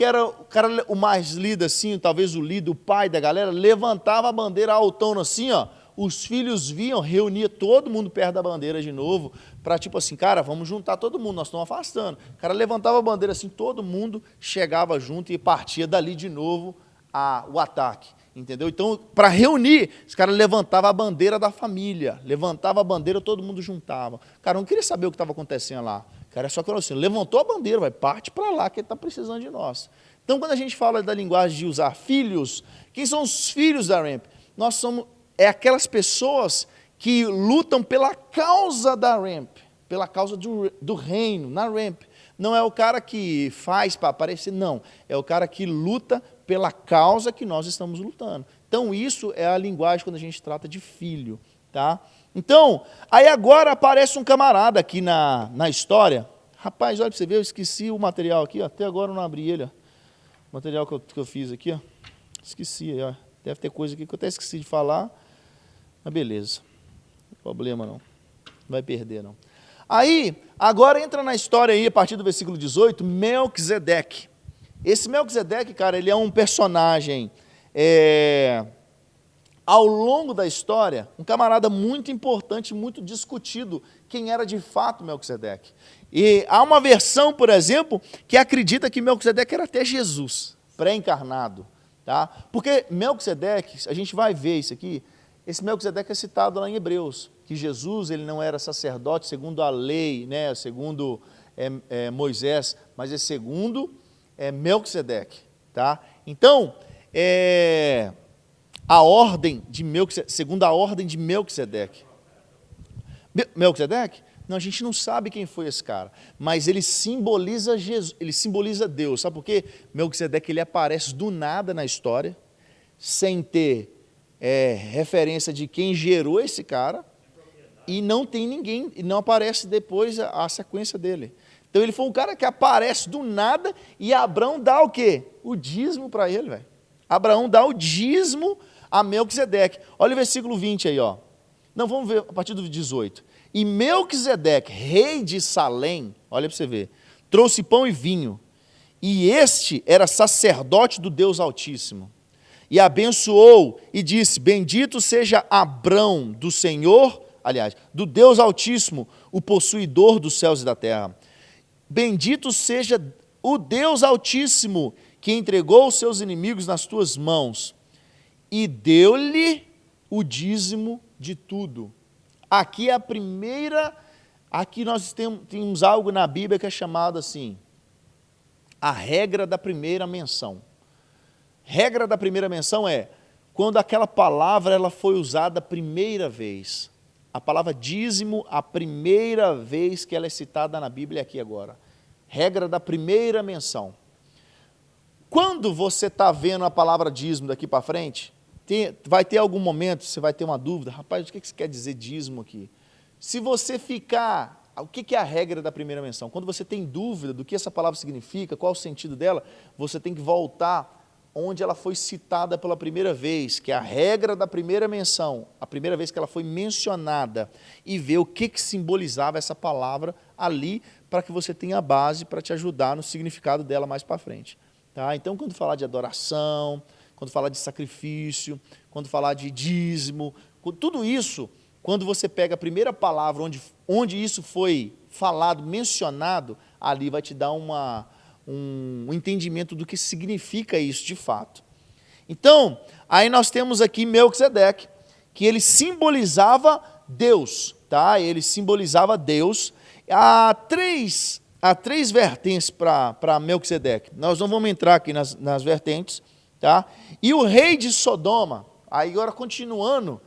o mais líder, assim, talvez o líder, o pai da galera, levantava a bandeira altona assim, ó, os filhos viam, reunia todo mundo perto da bandeira de novo, para tipo assim, cara, vamos juntar todo mundo, nós estamos afastando. O cara levantava a bandeira assim, todo mundo chegava junto e partia dali de novo o ataque, entendeu? Então, para reunir, os caras levantavam a bandeira da família, levantava a bandeira, todo mundo juntava. Cara, não queria saber o que estava acontecendo lá. Cara, só que assim, levantou a bandeira, vai, parte para lá, que ele está precisando de nós. Então, quando a gente fala da linguagem de usar filhos, quem são os filhos da Ramp? Nós somos aquelas pessoas que lutam pela causa da Ramp, pela causa do reino, na Ramp. Não é o cara que faz para aparecer, não. É o cara que luta pela causa que nós estamos lutando. Então, isso é a linguagem quando a gente trata de filho, tá? Então, aí agora aparece um camarada aqui na história. Rapaz, olha para você ver, eu esqueci o material aqui, ó, até agora eu não abri ele, ó. O material que eu fiz aqui, ó. Esqueci, ó. Deve ter coisa aqui que eu até esqueci de falar. Mas beleza, não tem problema não, não vai perder não. Aí, agora entra na história aí, a partir do versículo 18, Melquisedeque. Esse Melquisedeque, cara, ele é um personagem, ao longo da história, um camarada muito importante, muito discutido, quem era de fato Melquisedeque. E há uma versão, por exemplo, que acredita que Melquisedeque era até Jesus, pré-encarnado. Tá? Porque Melquisedeque, a gente vai ver isso aqui, esse Melquisedeque é citado lá em Hebreus, que Jesus ele não era sacerdote segundo a lei, né, segundo Moisés, mas é segundo Melquisedeque. Tá? Então, a ordem de Melquisedeque, segundo a ordem de Melquisedeque. Melquisedeque? Não, a gente não sabe quem foi esse cara, mas ele simboliza Jesus, ele simboliza Deus. Sabe por quê? Melquisedeque ele aparece do nada na história, sem ter referência de quem gerou esse cara, e não tem ninguém, e não aparece depois a sequência dele. Então ele foi um cara que aparece do nada, e Abraão dá o quê? O dízimo para ele, velho. Abraão dá o dízimo a Melquisedeque. Olha o versículo 20 aí, ó. Não, vamos ver a partir do 18. E Melquisedeque, rei de Salém, olha para você ver, trouxe pão e vinho, e este era sacerdote do Deus Altíssimo, e abençoou e disse, bendito seja Abrão do Senhor, aliás, do Deus Altíssimo, o possuidor dos céus e da terra. Bendito seja o Deus Altíssimo, que entregou os seus inimigos nas tuas mãos, e deu-lhe o dízimo de tudo. Aqui é a primeira, aqui nós temos algo na Bíblia que é chamado assim, a regra da primeira menção. Regra da primeira menção é, quando aquela palavra ela foi usada a primeira vez. A palavra dízimo, a primeira vez que ela é citada na Bíblia é aqui agora. Regra da primeira menção. Quando você está vendo a palavra dízimo daqui para frente, vai ter algum momento, você vai ter uma dúvida, rapaz, o que você quer dizer dízimo aqui? Se você ficar, o que é a regra da primeira menção? Quando você tem dúvida do que essa palavra significa, qual o sentido dela, você tem que voltar onde ela foi citada pela primeira vez, que é a regra da primeira menção, a primeira vez que ela foi mencionada, e ver o que simbolizava essa palavra ali, para que você tenha a base para te ajudar no significado dela mais para frente. Tá? Então, quando falar de adoração, quando falar de sacrifício, quando falar de dízimo, tudo isso, quando você pega a primeira palavra onde isso foi falado, mencionado, ali vai te dar um entendimento do que significa isso de fato. Então, aí nós temos aqui Melquisedeque, que ele simbolizava Deus, tá? Ele simbolizava Deus. Há três vertentes para Melquisedeque. Nós não vamos entrar aqui nas vertentes, tá? E o rei de Sodoma, aí agora continuando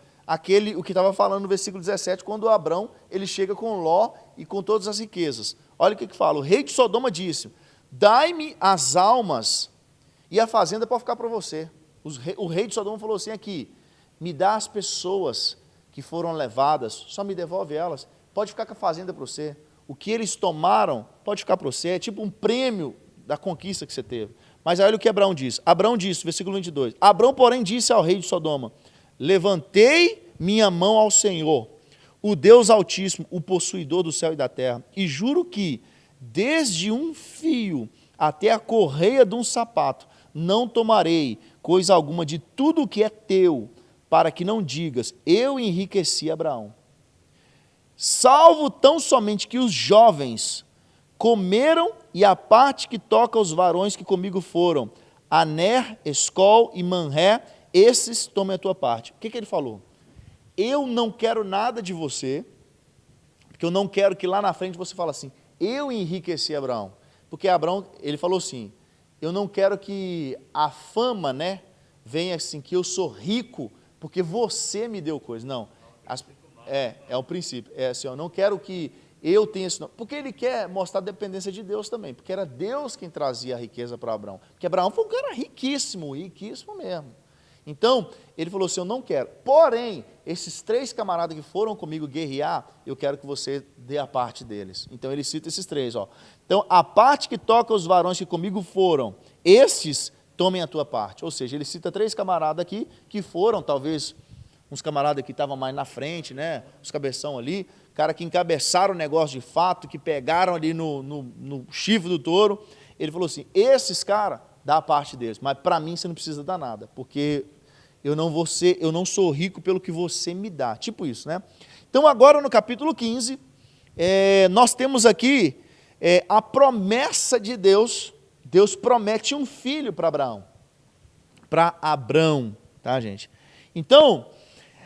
o que estava falando no versículo 17, quando Abrão ele chega com Ló e com todas as riquezas. Olha o que fala, o rei de Sodoma disse, dai-me as almas e a fazenda pode ficar para você. O rei de Sodoma falou assim aqui, me dá as pessoas que foram levadas, só me devolve elas, pode ficar com a fazenda para você. O que eles tomaram pode ficar para você, é tipo um prêmio da conquista que você teve. Mas olha o que Abrão diz. Abrão disse, versículo 22, Abrão, porém, disse ao rei de Sodoma, levantei minha mão ao Senhor, o Deus Altíssimo, o possuidor do céu e da terra, e juro que, desde um fio até a correia de um sapato, não tomarei coisa alguma de tudo o que é teu, para que não digas, eu enriqueci Abraão. Salvo tão somente que os jovens comeram e a parte que toca aos varões que comigo foram, Aner, Escol e Manré, esses tomem a tua parte. O que ele falou? Eu não quero nada de você, porque eu não quero que lá na frente você fale assim, eu enriqueci Abraão. Porque Abraão, ele falou assim, eu não quero que a fama, né, venha assim, que eu sou rico, porque você me deu coisa. Não, é o princípio. É assim, eu não quero que eu tenha esse nome. Porque ele quer mostrar a dependência de Deus também, porque era Deus quem trazia a riqueza para Abraão. Porque Abraão foi um cara riquíssimo, riquíssimo mesmo. Então, ele falou assim, eu não quero. Porém, esses 3 camaradas que foram comigo guerrear, eu quero que você dê a parte deles. Então, ele cita esses 3. Ó. Então, a parte que toca os varões que comigo foram, esses tomem a tua parte. Ou seja, ele cita 3 camaradas aqui, que foram, talvez, uns camaradas que estavam mais na frente, né? Os cabeção ali, cara que encabeçaram o negócio de fato, que pegaram ali no chifre do touro. Ele falou assim, esses caras dá a parte deles, mas para mim você não precisa dar nada, porque eu não sou rico pelo que você me dá, tipo isso, né? Então agora no capítulo 15, nós temos aqui a promessa de Deus. Deus promete um filho para Abrão, tá, gente? Então,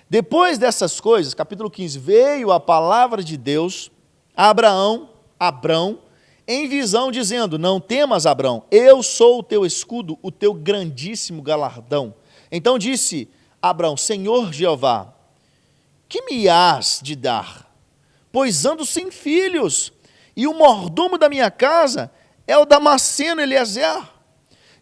depois dessas coisas, capítulo 15, veio a palavra de Deus a Abrão, em visão, dizendo: não temas, Abrão, eu sou o teu escudo, o teu grandíssimo galardão. Então disse Abrão: Senhor Jeová, que me hás de dar? Pois ando sem filhos, e o mordomo da minha casa é o Damasceno Eliezer.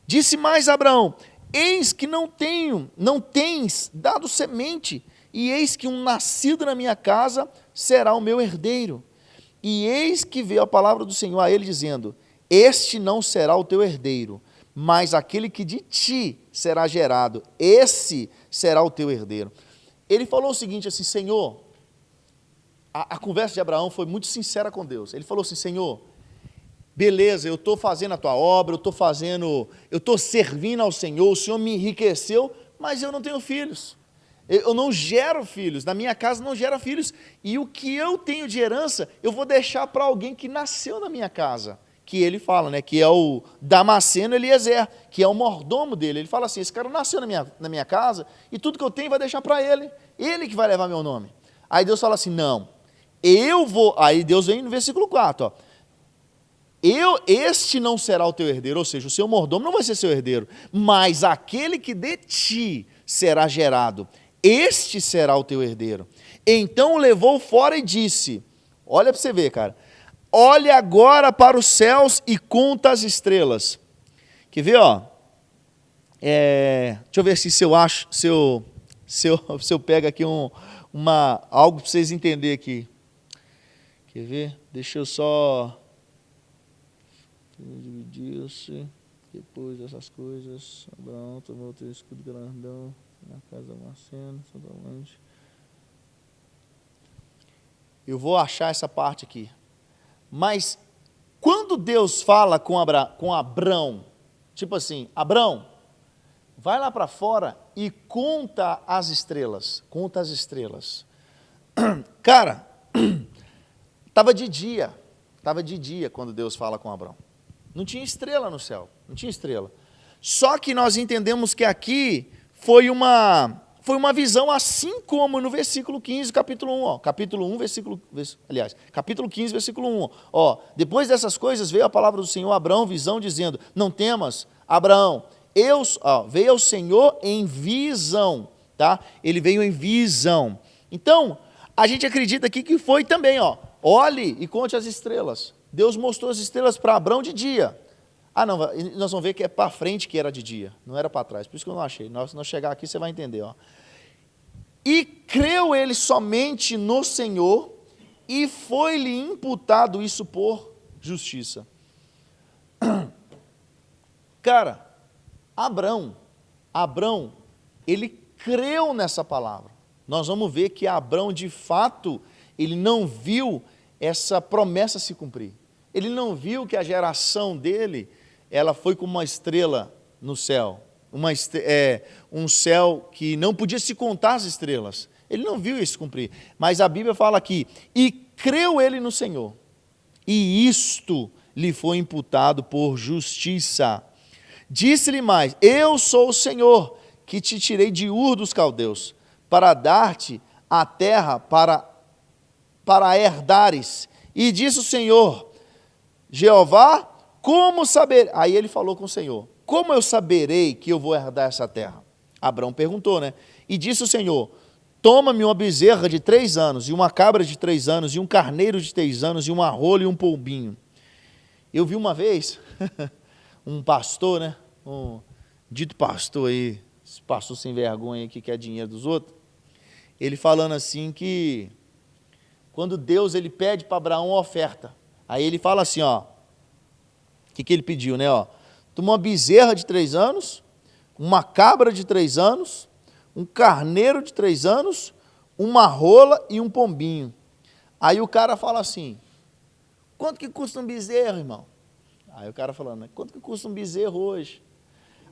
Disse mais Abrão: eis que não tens dado semente, e eis que um nascido na minha casa será o meu herdeiro. E eis que veio a palavra do Senhor a ele, dizendo: este não será o teu herdeiro, mas aquele que de ti será gerado, esse será o teu herdeiro. Ele falou o seguinte assim: Senhor, a conversa de Abraão foi muito sincera com Deus. Ele falou assim: Senhor, beleza, eu estou fazendo a tua obra, eu estou servindo ao Senhor, o Senhor me enriqueceu, mas eu não tenho filhos. Eu não gero filhos, na minha casa não gera filhos, e o que eu tenho de herança, eu vou deixar para alguém que nasceu na minha casa, que ele fala, né, que é o Damasceno Eliezer, que é o mordomo dele. Ele fala assim: esse cara nasceu na minha casa, e tudo que eu tenho vai deixar para ele que vai levar meu nome. Aí Deus fala assim: não, aí Deus vem no versículo 4, ó, este não será o teu herdeiro, ou seja, o seu mordomo não vai ser seu herdeiro, mas aquele que de ti será gerado, este será o teu herdeiro. Então o levou fora e disse: olha para você ver, cara, olha agora para os céus e conta as estrelas. Quer ver, ó? Deixa eu ver se eu acho, se eu pego aqui algo para vocês entenderem aqui. Quer ver? Deixa eu só dividir-se. Depois dessas coisas, Abraão tomou o teu escudo grandão na casa da Damasceno, totalmente. Eu vou achar essa parte aqui. Mas quando Deus fala com Abrão, tipo assim: Abrão, vai lá para fora e conta as estrelas. Conta as estrelas. Cara, estava de dia quando Deus fala com Abrão. Não tinha estrela no céu, não tinha estrela. Só que nós entendemos que aqui foi uma visão, assim como no versículo 15, capítulo 1, ó, capítulo 15, versículo 1, ó, depois dessas coisas veio a palavra do Senhor a Abrão, visão, dizendo: não temas, Abraão, veio ao Senhor em visão, tá? Ele veio em visão. Então, a gente acredita aqui que foi também, ó, olhe e conte as estrelas. Deus mostrou as estrelas para Abrão de dia. Não, nós vamos ver que é para frente que era de dia, não era para trás, por isso que eu não achei. Se nós chegar aqui, você vai entender, ó. E creu ele somente no Senhor, e foi-lhe imputado isso por justiça. Cara, Abrão, ele creu nessa palavra. Nós vamos ver que Abrão, de fato, ele não viu essa promessa se cumprir. Ele não viu que a geração dele, ela foi como uma estrela no céu, um céu que não podia se contar as estrelas. Ele não viu isso cumprir, mas a Bíblia fala aqui: e creu ele no Senhor, e isto lhe foi imputado por justiça. Disse-lhe mais: eu sou o Senhor, que te tirei de Ur dos caldeus, para dar-te a terra para herdares. E disse o Senhor Jeová: como saber? Aí ele falou com o Senhor: como eu saberei que eu vou herdar essa terra? Abrão perguntou, né? E disse o Senhor: toma-me uma bezerra de 3 anos, e uma cabra de 3 anos, e um carneiro de 3 anos, e uma rola e um pombinho. Eu vi uma vez um pastor, né? Um dito pastor aí, esse pastor sem vergonha que quer dinheiro dos outros, ele falando assim que quando Deus ele pede para Abraão uma oferta, aí ele fala assim, ó, o que ele pediu, né? Ó, uma bezerra de 3 anos, uma cabra de 3 anos, um carneiro de 3 anos, uma rola e um pombinho. Aí o cara fala assim: quanto que custa um bezerro, irmão? Aí o cara falando, né? Quanto que custa um bezerro hoje?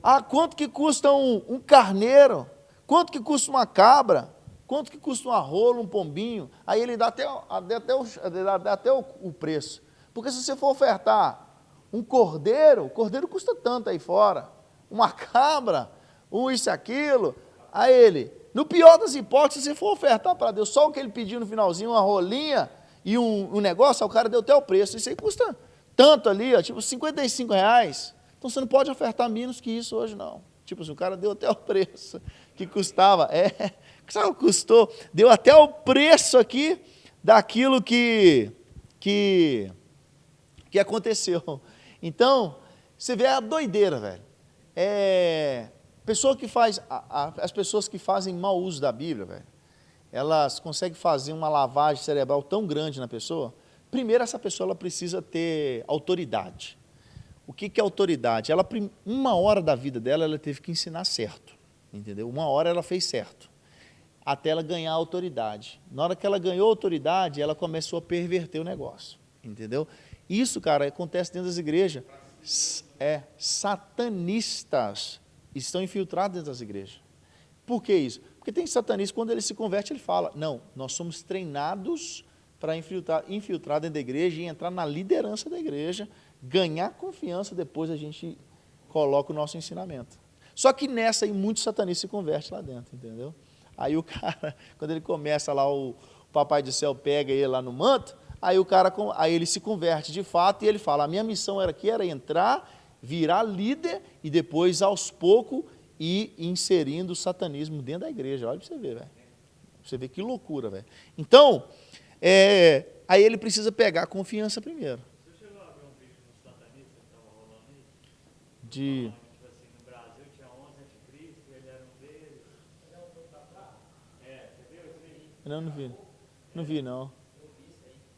Ah, quanto que custa um carneiro? Quanto que custa uma cabra? Quanto que custa uma rola, um pombinho? Aí ele dá até o preço. Porque se você for ofertar um cordeiro, o cordeiro custa tanto aí fora. Uma cabra, isso e aquilo. Aí ele, no pior das hipóteses, se você for ofertar para Deus só o que ele pediu no finalzinho, uma rolinha e um negócio, o cara deu até o preço. Isso aí custa tanto ali, ó, tipo R$55. Então você não pode ofertar menos que isso hoje, não. Tipo assim, o cara deu até o preço que custava. Custou, deu até o preço aqui daquilo que aconteceu. Então, você vê a doideira, velho. Pessoa que faz, as pessoas que fazem mau uso da Bíblia, velho, elas conseguem fazer uma lavagem cerebral tão grande na pessoa. Primeiro, essa pessoa ela precisa ter autoridade. O que é autoridade? Uma hora da vida dela, ela teve que ensinar certo, entendeu? Uma hora ela fez certo, até ela ganhar autoridade. Na hora que ela ganhou autoridade, ela começou a perverter o negócio, entendeu? Isso, cara, acontece dentro das igrejas. Satanistas estão infiltrados dentro das igrejas. Por que isso? Porque tem satanista, quando ele se converte, ele fala, não, nós somos treinados para infiltrar dentro da igreja e entrar na liderança da igreja, ganhar confiança, depois a gente coloca o nosso ensinamento. Só que nessa aí, muitos satanistas se convertem lá dentro, entendeu? Aí o cara, quando ele começa lá, o Papai do Céu pega ele lá no manto, aí ele se converte de fato e ele fala, a minha missão era entrar, virar líder e depois, aos poucos, ir inserindo o satanismo dentro da igreja. Olha para você ver, velho. Você vê que loucura, velho. Então, aí ele precisa pegar a confiança primeiro. Você chegou a ver um vídeo do satanista que estava rolando aí? De... Tipo assim, no Brasil tinha 11 anticristos, ele era um deles. Ele é um pouco pra trás? Você viu esse vídeo? Não vi. Não vi, não.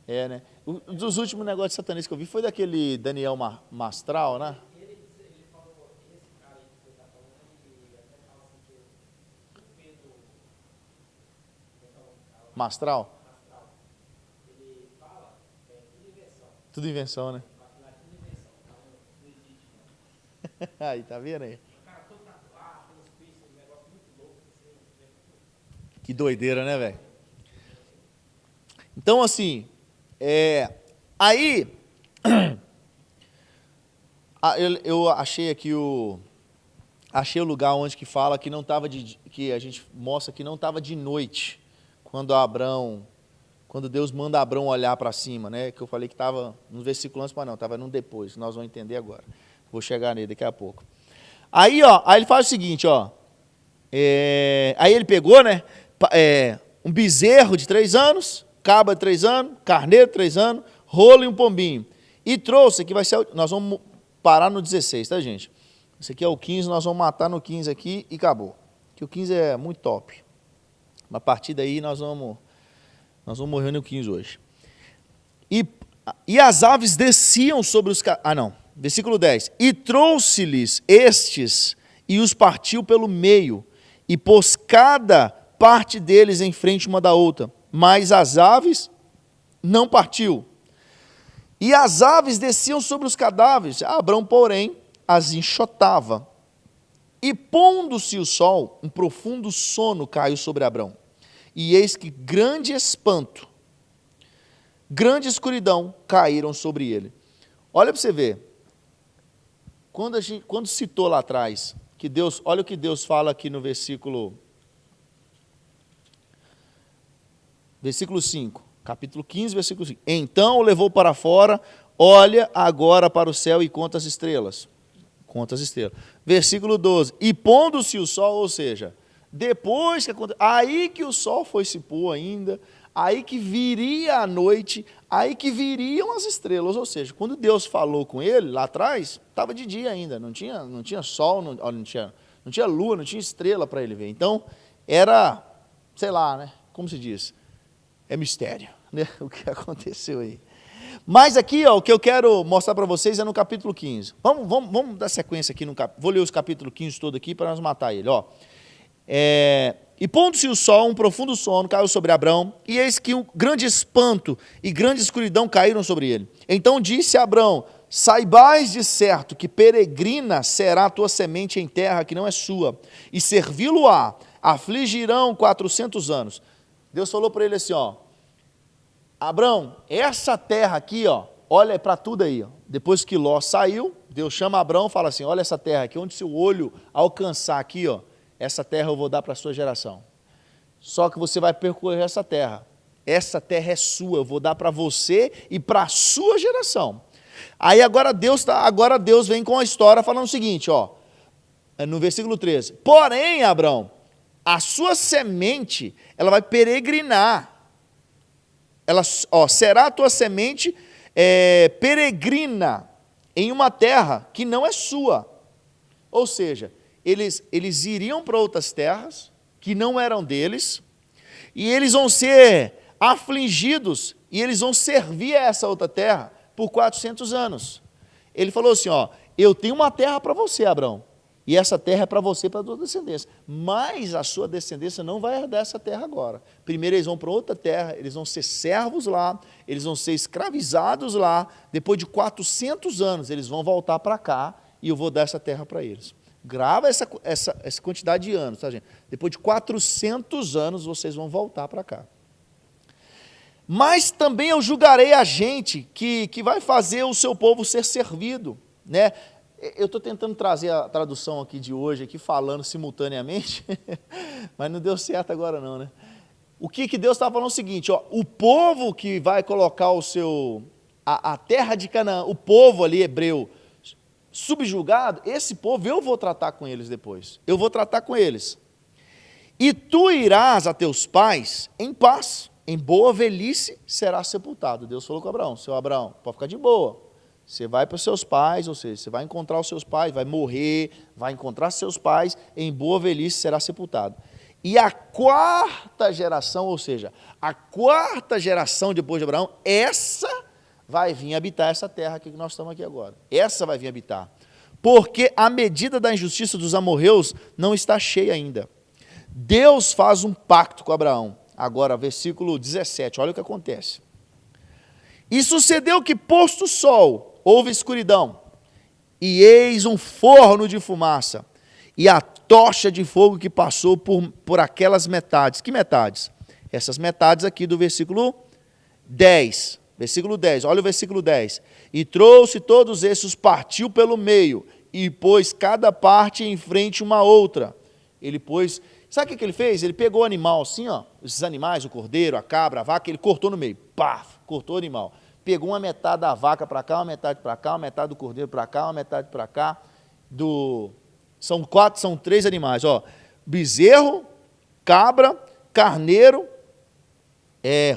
Né? Um dos últimos negócios de satanista que eu vi foi daquele Daniel Mastral, né? Ele falou, esse cara aí que você está falando, ele até fala assim que o Pedro, Mastral? ele fala, tudo invenção. Tudo invenção, né? Tudo invenção, não existe não. Aí, tá vendo aí? O cara todo tatuado, pelos piercing, um negócio muito louco, assim, Que doideira, né, velho? Então, assim, aí, eu achei aqui achei o lugar onde que fala que não estava que a gente mostra que não estava de noite, quando Deus manda Abrão olhar para cima, né? Que eu falei que estava no versículo antes, mas não, estava no depois, nós vamos entender agora. Vou chegar nele daqui a pouco. Aí ele faz o seguinte, aí ele pegou, né? Um bezerro de 3 anos, cabra de 3 anos, carneiro de 3 anos, rolo e um pombinho. E trouxe, aqui vai ser, nós vamos parar no 16, tá, gente? Esse aqui é o 15, nós vamos matar no 15 aqui e acabou. Que o 15 é muito top. A partir daí nós vamos morrer no 15 hoje. E as aves desciam sobre os... versículo 10. E trouxe-lhes estes e os partiu pelo meio e pôs cada parte deles em frente uma da outra. Mas as aves não partiu. E as aves desciam sobre os cadáveres. Abrão, porém, as enxotava. E pondo-se o sol, um profundo sono caiu sobre Abrão. E eis que grande espanto, grande escuridão caíram sobre ele. Olha para você ver. Quando citou lá atrás, que Deus, olha o que Deus fala aqui no versículo 5, capítulo 15, versículo 5. Então o levou para fora, olha agora para o céu e conta as estrelas. Conta as estrelas. Versículo 12. E pondo-se o sol, ou seja, depois que aconteceu, aí que o sol foi se pôr ainda, aí que viria a noite, aí que viriam as estrelas, ou seja, quando Deus falou com ele lá atrás, estava de dia ainda, não tinha sol, não tinha lua, não tinha estrela para ele ver. Então, era, sei lá, né, como se diz, é mistério, né, o que aconteceu aí. Mas aqui, o que eu quero mostrar para vocês é no capítulo 15. Vamos dar sequência aqui, vou ler os capítulos 15 todo aqui para nós matar ele, E E pondo-se o sol, um profundo sono caiu sobre Abrão, e eis que um grande espanto e grande escuridão caíram sobre ele. Então disse Abrão: saibais de certo que peregrina será a tua semente em terra que não é sua, e servi-lo-á, afligirão 400 anos. Deus falou para ele assim, ó, Abrão, essa terra aqui, ó, olha para tudo aí, ó. Depois que Ló saiu, Deus chama Abrão e fala assim, olha essa terra aqui, onde seu olho alcançar aqui, ó, essa terra eu vou dar para a sua geração. Só que você vai percorrer essa terra é sua, eu vou dar para você e para a sua geração. Aí agora Deus vem com a história falando o seguinte, ó, no versículo 13, porém, Abrão, a sua semente, ela vai peregrinar, será a tua semente peregrina em uma terra que não é sua. Ou seja, eles iriam para outras terras que não eram deles, e eles vão ser afligidos, e eles vão servir a essa outra terra por 400 anos. Ele falou assim, ó, eu tenho uma terra para você, Abrão, e essa terra é para você e para a tua descendência, mas a sua descendência não vai herdar essa terra agora. Primeiro eles vão para outra terra, eles vão ser servos lá, eles vão ser escravizados lá, depois de 400 anos eles vão voltar para cá, e eu vou dar essa terra para eles. Grava essa quantidade de anos, tá, gente? Depois de 400 anos, vocês vão voltar para cá. Mas também eu julgarei a gente que vai fazer o seu povo ser servido, né? Eu estou tentando trazer a tradução aqui de hoje, aqui falando simultaneamente, mas não deu certo agora não, né? O que Deus estava falando é o seguinte, ó, o povo que vai colocar a terra de Canaã, o povo ali hebreu, subjugado, esse povo eu vou tratar com eles depois, eu vou tratar com eles. E tu irás a teus pais em paz, em boa velhice será sepultado. Deus falou com Abraão, seu Abraão, pode ficar de boa, você vai para os seus pais, ou seja, você vai encontrar os seus pais, vai morrer, vai encontrar seus pais, em boa velhice será sepultado. E a quarta geração, ou seja, a quarta geração depois de Abraão, essa vai vir habitar essa terra aqui que nós estamos aqui agora. Essa vai vir habitar. Porque a medida da injustiça dos amorreus não está cheia ainda. Deus faz um pacto com Abraão. Agora, versículo 17, olha o que acontece. E sucedeu que, posto o sol, houve escuridão, e eis um forno de fumaça, e a tocha de fogo que passou por aquelas metades. Que metades? Essas metades aqui do versículo 10. Versículo 10, olha o versículo 10. E trouxe todos esses, partiu pelo meio, e pôs cada parte em frente uma outra. Ele pôs, sabe o que ele fez? Ele pegou o animal assim, ó, esses animais, o cordeiro, a cabra, a vaca, ele cortou no meio, paf, cortou o animal. Pegou uma metade da vaca para cá, uma metade para cá, uma metade do cordeiro para cá, uma metade para cá. São 3 animais, ó, bezerro, cabra, carneiro,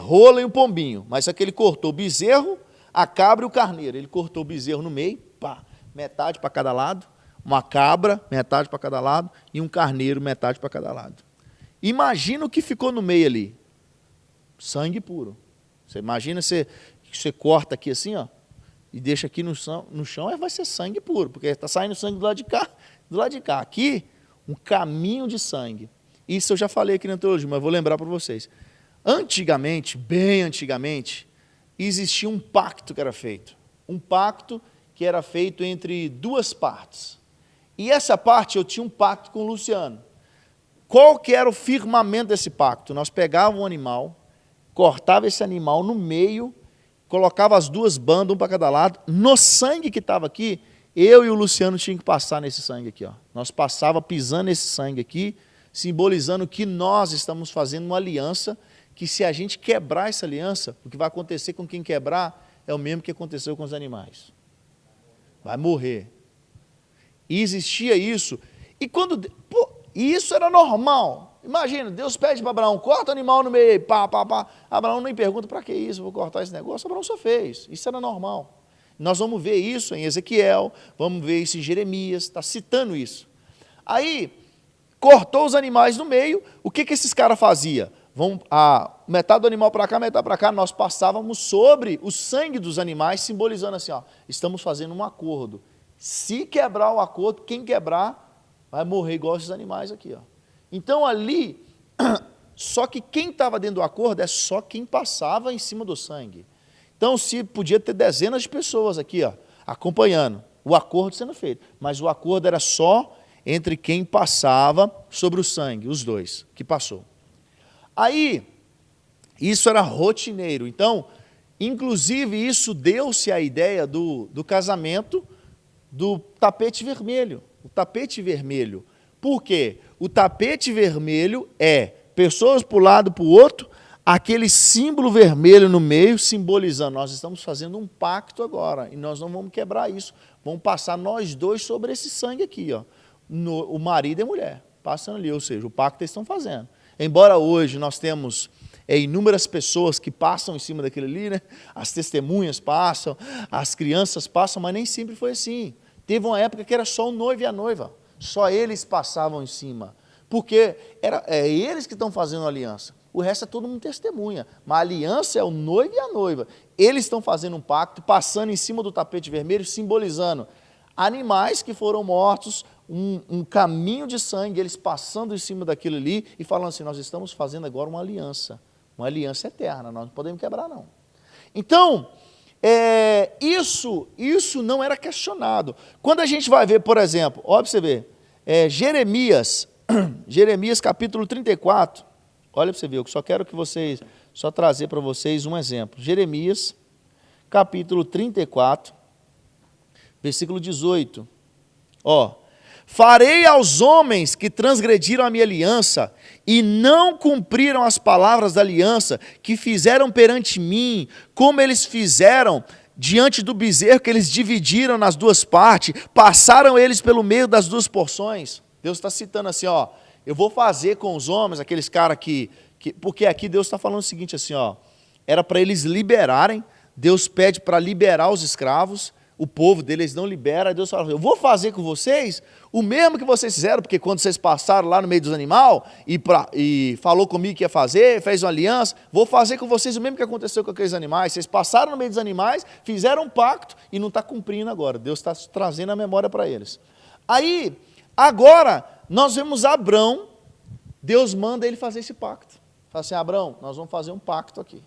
rola e um pombinho, mas só que ele cortou o bezerro, a cabra e o carneiro. Ele cortou o bezerro no meio, pá, metade para cada lado, uma cabra, metade para cada lado, e um carneiro, metade para cada lado. Imagina o que ficou no meio ali. Sangue puro. Você imagina, você corta aqui assim, ó, e deixa aqui no chão, vai ser sangue puro, porque está saindo sangue do lado de cá. Aqui, um caminho de sangue. Isso eu já falei aqui na teologia, mas vou lembrar para vocês. Antigamente, bem antigamente, existia um pacto que era feito. Um pacto que era feito entre 2 partes. E essa parte, eu tinha um pacto com o Luciano. Qual que era o firmamento desse pacto? Nós pegávamos um animal, cortava esse animal no meio, colocava as 2 bandas, um para cada lado. No sangue que estava aqui, eu e o Luciano tínhamos que passar nesse sangue aqui, ó. Nós passava pisando esse sangue aqui, simbolizando que nós estamos fazendo uma aliança, que se a gente quebrar essa aliança, o que vai acontecer com quem quebrar é o mesmo que aconteceu com os animais. Vai morrer. E existia isso. E isso era normal. Imagina, Deus pede para Abraão, corta o animal no meio, pá. Abraão nem pergunta, para que isso, vou cortar esse negócio? Abraão só fez. Isso era normal. Nós vamos ver isso em Ezequiel, vamos ver isso em Jeremias, está citando isso. Aí, cortou os animais no meio, o que esses caras faziam? Metade do animal para cá, metade para cá, nós passávamos sobre o sangue dos animais, simbolizando assim, ó, estamos fazendo um acordo. Se quebrar o acordo, quem quebrar vai morrer igual esses animais aqui, ó. Então ali Só que quem estava dentro do acordo é só quem passava em cima do sangue. Então, se podia ter dezenas de pessoas aqui, ó, acompanhando o acordo sendo feito, mas o acordo era só entre quem passava sobre o sangue, os dois que passou. Aí, isso era rotineiro. Então, inclusive, isso deu-se a ideia do casamento do tapete vermelho. O tapete vermelho. Por quê? O tapete vermelho é pessoas para um lado, para o outro, aquele símbolo vermelho no meio, simbolizando, nós estamos fazendo um pacto agora, e nós não vamos quebrar isso. Vamos passar nós dois sobre esse sangue aqui, ó. O marido e a mulher, passando ali, ou seja, o pacto eles estão fazendo. Embora hoje nós temos inúmeras pessoas que passam em cima daquilo ali, né? As testemunhas passam, as crianças passam, mas nem sempre foi assim. Teve uma época que era só o noivo e a noiva, só eles passavam em cima, porque é eles que estão fazendo a aliança, o resto é todo mundo testemunha, mas a aliança é o noivo e a noiva, eles estão fazendo um pacto, passando em cima do tapete vermelho, simbolizando animais que foram mortos, um caminho de sangue, eles passando em cima daquilo ali e falando assim, nós estamos fazendo agora uma aliança eterna, nós não podemos quebrar não. Então, isso não era questionado. Quando a gente vai ver, por exemplo, olha para você ver, Jeremias capítulo 34, olha para você ver, eu só quero que vocês, só trazer para vocês um exemplo. Jeremias capítulo 34, versículo 18, farei aos homens que transgrediram a minha aliança e não cumpriram as palavras da aliança, que fizeram perante mim, como eles fizeram diante do bezerro que eles dividiram nas duas partes, passaram eles pelo meio das duas porções. Deus está citando assim, eu vou fazer com os homens, aqueles caras porque aqui Deus está falando o seguinte assim, era para eles liberarem, Deus pede para liberar os escravos, o povo deles não libera, Deus fala, eu vou fazer com vocês o mesmo que vocês fizeram, porque quando vocês passaram lá no meio dos animais e falou comigo que ia fazer, fez uma aliança, vou fazer com vocês o mesmo que aconteceu com aqueles animais, vocês passaram no meio dos animais, fizeram um pacto e não está cumprindo agora, Deus está trazendo a memória para eles. Aí, agora, nós vemos Abrão, Deus manda ele fazer esse pacto, fala assim, Abrão, nós vamos fazer um pacto aqui,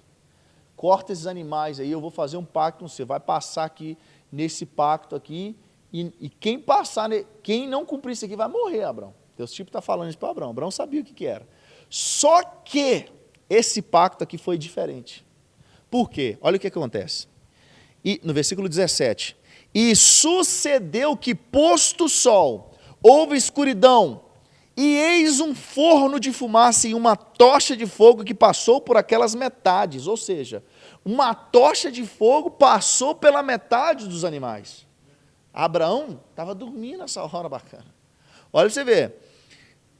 corta esses animais aí, eu vou fazer um pacto com você, vai passar aqui, nesse pacto aqui, e quem passar, quem não cumprir isso aqui vai morrer, Abrão. Deus está falando isso para Abrão. Abrão sabia o que era. Só que esse pacto aqui foi diferente. Por quê? Olha o que acontece. E, no versículo 17, e sucedeu que, posto o sol, houve escuridão, e eis um forno de fumaça e uma tocha de fogo que passou por aquelas metades, ou seja, uma tocha de fogo passou pela metade dos animais. Abraão estava dormindo nessa hora bacana. Olha para você ver,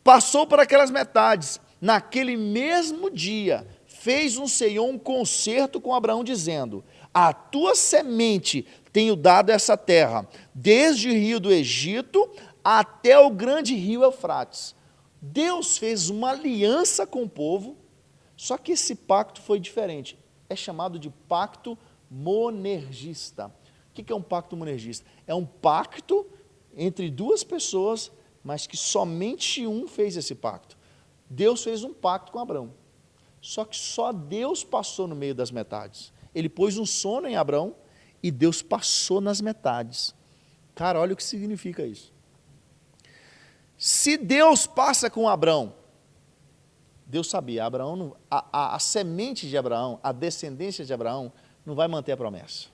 passou por aquelas metades, naquele mesmo dia, fez um Senhor um concerto com Abraão, dizendo, a tua semente tenho dado essa terra, desde o rio do Egito até o grande rio Eufrates. Deus fez uma aliança com o povo, só que esse pacto foi diferente. É chamado de pacto monergista. O que é um pacto monergista? É um pacto entre duas pessoas, mas que somente um fez esse pacto. Deus fez um pacto com Abraão, só que só Deus passou no meio das metades. Ele pôs um sono em Abraão e Deus passou nas metades. Cara, olha o que significa isso. Se Deus passa com Abraão, Deus sabia, Abraão a semente de Abraão, a descendência de Abraão, não vai manter a promessa.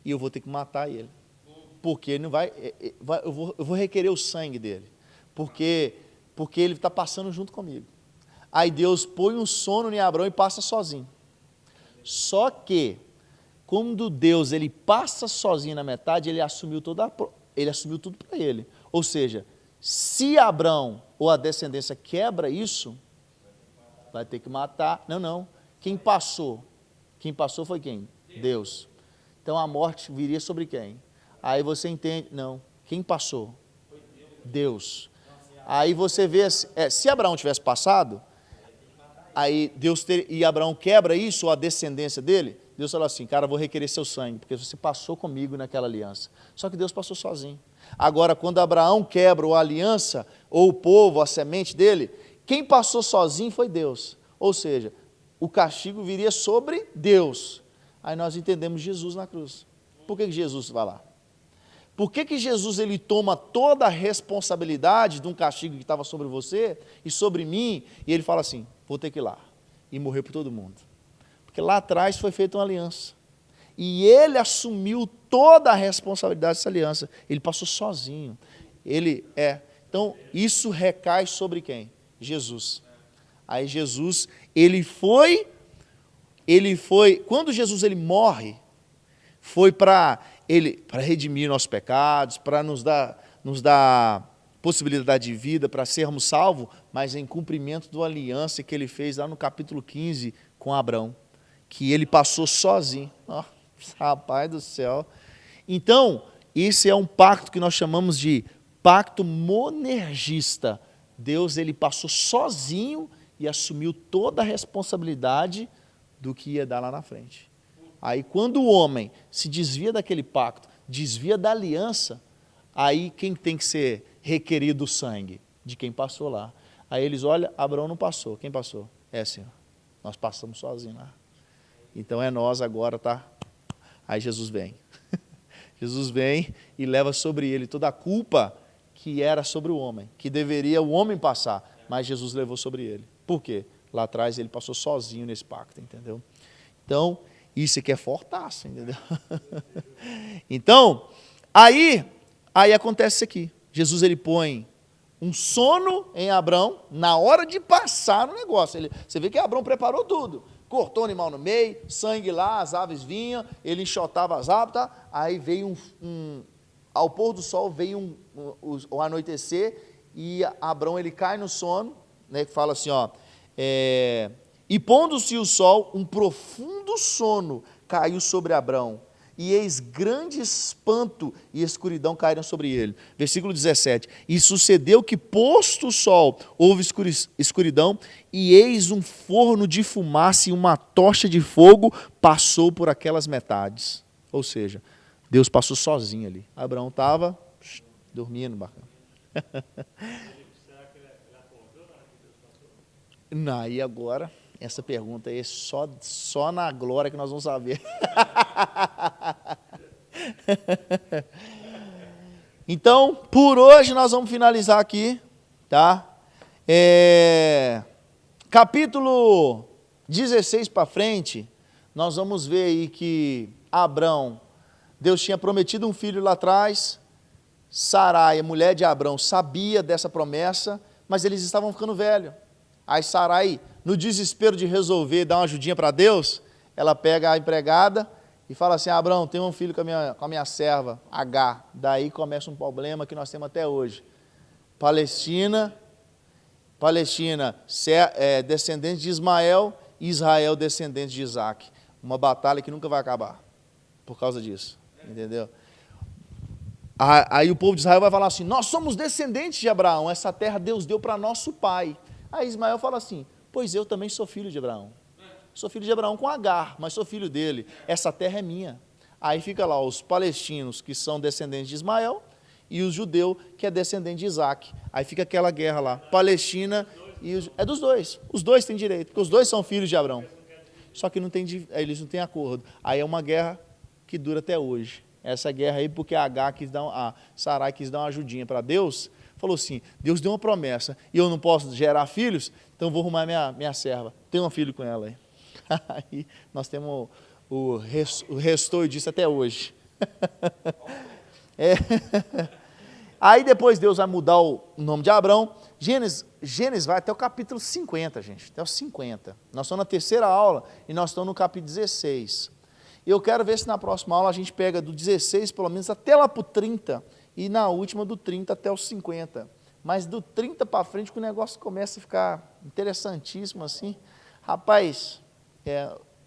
E eu vou ter que matar ele. Porque ele não eu vou requerer o sangue dele. Porque ele está passando junto comigo. Aí Deus põe um sono em Abraão e passa sozinho. Só que, quando Deus ele passa sozinho na metade, ele assumiu tudo para ele. Ou seja, se Abraão ou a descendência quebra isso, vai ter que matar. Não. Quem passou? Quem passou foi quem? Deus. Então a morte viria sobre quem? Aí você entende, não. Quem passou? Deus. Aí você vê, se Abraão tivesse passado, aí e Abraão quebra isso, ou a descendência dele, Deus falou assim, cara, eu vou requerer seu sangue, porque você passou comigo naquela aliança. Só que Deus passou sozinho. Agora, quando Abraão quebra a aliança, ou o povo, a semente dele, quem passou sozinho foi Deus. Ou seja, o castigo viria sobre Deus. Aí nós entendemos Jesus na cruz. Por que Jesus vai lá? Por que Jesus ele toma toda a responsabilidade de um castigo que estava sobre você e sobre mim, e ele fala assim, vou ter que ir lá e morrer por todo mundo? Porque lá atrás foi feita uma aliança. E ele assumiu toda a responsabilidade dessa aliança. Ele passou sozinho. Então, isso recai sobre quem? Jesus. Aí Jesus, quando Jesus ele morre, foi para redimir nossos pecados, para nos dar possibilidade de vida, para sermos salvos, mas em cumprimento da aliança que ele fez lá no capítulo 15 com Abraão, que ele passou sozinho. Oh, rapaz do céu. Então, esse é um pacto que nós chamamos de pacto monergista. Deus ele passou sozinho e assumiu toda a responsabilidade do que ia dar lá na frente. Aí quando o homem se desvia daquele pacto, desvia da aliança, aí quem tem que ser requerido o sangue? De quem passou lá. Aí eles olham, Abraão não passou. Quem passou? Senhor, nós passamos sozinhos lá. Então é nós agora, tá? Aí Jesus vem. Jesus vem e leva sobre ele toda a culpa que era sobre o homem, que deveria o homem passar, mas Jesus levou sobre ele. Por quê? Lá atrás ele passou sozinho nesse pacto, entendeu? Então, isso aqui é fortaço, entendeu? Então, aí acontece isso aqui. Jesus ele põe um sono em Abraão na hora de passar o negócio. Você vê que Abraão preparou tudo. Cortou o animal no meio, sangue lá, as aves vinham, ele enxotava as aves, tá? Aí veio ao pôr do sol veio o anoitecer e Abraão ele cai no sono, né, que fala assim, ó, e pondo-se o sol, um profundo sono caiu sobre Abraão, e eis grande espanto e escuridão caíram sobre ele. Versículo 17, e sucedeu que posto o sol, houve escuridão, e eis um forno de fumaça e uma tocha de fogo passou por aquelas metades. Ou seja, Deus passou sozinho ali. Abraão estava dormindo, bacana. Será que ele acordou na hora que Deus passou? Não, e agora, essa pergunta aí é só na glória que nós vamos saber. Então, por hoje nós vamos finalizar aqui, tá? Capítulo 16 para frente, nós vamos ver aí que Abraão, Deus tinha prometido um filho lá atrás, Sarai, a mulher de Abraão, sabia dessa promessa, mas eles estavam ficando velhos. Aí Sarai, no desespero de resolver dar uma ajudinha para Deus, ela pega a empregada e fala assim, Abraão, tem um filho com a minha serva, Agar. Daí começa um problema que nós temos até hoje. Palestina, descendente de Ismael, e Israel, descendente de Isaac. Uma batalha que nunca vai acabar, por causa disso, entendeu? Aí o povo de Israel vai falar assim, nós somos descendentes de Abraão, essa terra Deus deu para nosso pai. Aí Ismael fala assim, pois eu também sou filho de Abraão. Sou filho de Abraão com Agar, mas sou filho dele. Essa terra é minha. Aí fica lá os palestinos, que são descendentes de Ismael, e os judeus, que é descendente de Isaac. Aí fica aquela guerra lá. Palestina e é dos dois. Os dois têm direito, porque os dois são filhos de Abraão. Só que eles não têm acordo. Aí é uma guerra que dura até hoje. Essa guerra aí, porque a Sarai quis dar uma ajudinha para Deus, falou assim, Deus deu uma promessa, e eu não posso gerar filhos, então vou arrumar minha serva. Tenho um filho com ela aí. Aí nós temos o restou disso até hoje. Aí depois Deus vai mudar o nome de Abraão. Gênesis vai até o capítulo 50, gente, até o 50. Nós estamos na terceira aula e nós estamos no capítulo 16. Eu quero ver se na próxima aula a gente pega do 16, pelo menos, até lá para o 30, e na última do 30 até os 50. Mas do 30 para frente que o negócio começa a ficar interessantíssimo assim. Rapaz,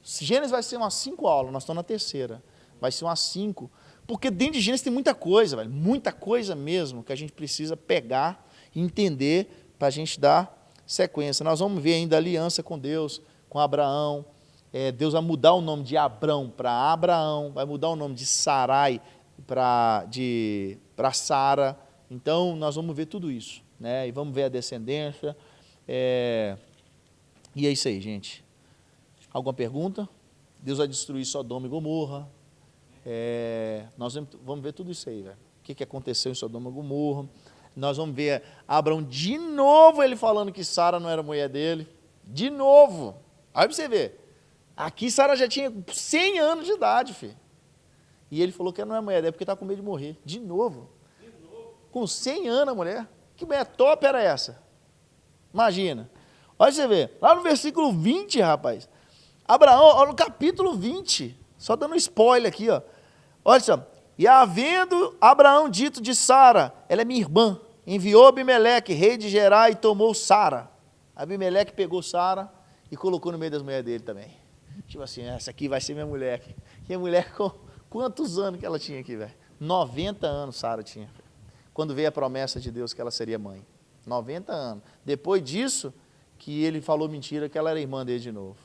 Gênesis vai ser umas 5 aulas, nós estamos na terceira. Vai ser umas 5, porque dentro de Gênesis tem muita coisa, velho, muita coisa mesmo, que a gente precisa pegar e entender para a gente dar sequência. Nós vamos ver ainda a aliança com Deus, com Abraão. Deus vai mudar o nome de Abrão para Abraão, vai mudar o nome de Sarai para Sara. Então, nós vamos ver tudo isso, né? E vamos ver a descendência. E é isso aí, gente. Alguma pergunta? Deus vai destruir Sodoma e Gomorra. Nós vamos ver tudo isso aí, velho. O que aconteceu em Sodoma e Gomorra. Nós vamos ver Abraão de novo, ele falando que Sara não era mulher dele. De novo. Aí pra você ver. Aqui Sara já tinha 100 anos de idade, filho. E ele falou que ela não é mulher dele porque estava com medo de morrer. De novo. Com 100 anos a mulher. Que mulher top era essa? Imagina. Olha você ver. Lá no versículo 20, rapaz. Abraão, olha no capítulo 20. Só dando um spoiler aqui, ó. Olha só. E havendo Abraão dito de Sara, ela é minha irmã, enviou Abimeleque, rei de Gerar, e tomou Sara. Abimeleque pegou Sara e colocou no meio das mulheres dele também. Tipo assim, essa aqui vai ser minha mulher. E a mulher, com quantos anos que ela tinha aqui, velho? 90 anos Sara tinha. Quando veio a promessa de Deus que ela seria mãe. 90 anos. Depois disso, que ele falou mentira, que ela era irmã dele de novo.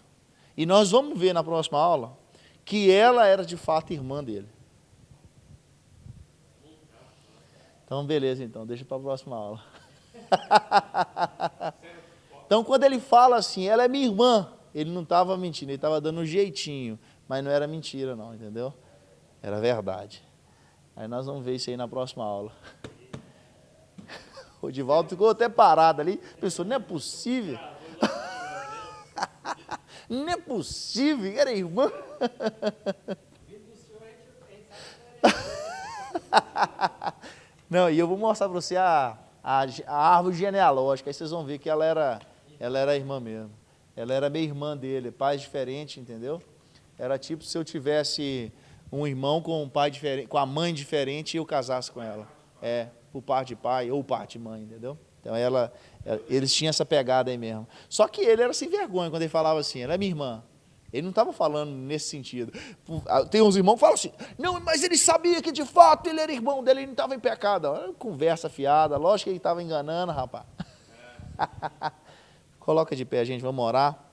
E nós vamos ver na próxima aula que ela era de fato irmã dele. Então, beleza, então, deixa para a próxima aula. Então, quando ele fala assim, ela é minha irmã, ele não estava mentindo, ele estava dando um jeitinho, mas não era mentira não, entendeu? Era verdade. Aí nós vamos ver isso aí na próxima aula. O Divaldo ficou até parado ali, pensou, não é possível. Não é possível, era irmã. Não, e eu vou mostrar para você a árvore genealógica, aí vocês vão ver que ela era irmã mesmo. Ela era meio irmã dele, pais diferentes, entendeu? Era tipo se eu tivesse um irmão com um pai diferente, com a mãe diferente e eu casasse com ela. Por parte de pai ou parte de mãe, entendeu? Então eles tinham essa pegada aí mesmo. Só que ele era sem vergonha quando ele falava assim, ela é minha irmã. Ele não estava falando nesse sentido. Tem uns irmãos que falam assim, não, mas ele sabia que de fato ele era irmão dele, ele não estava em pecado. Conversa fiada, lógico que ele estava enganando, rapaz. Coloca de pé, gente, vamos orar.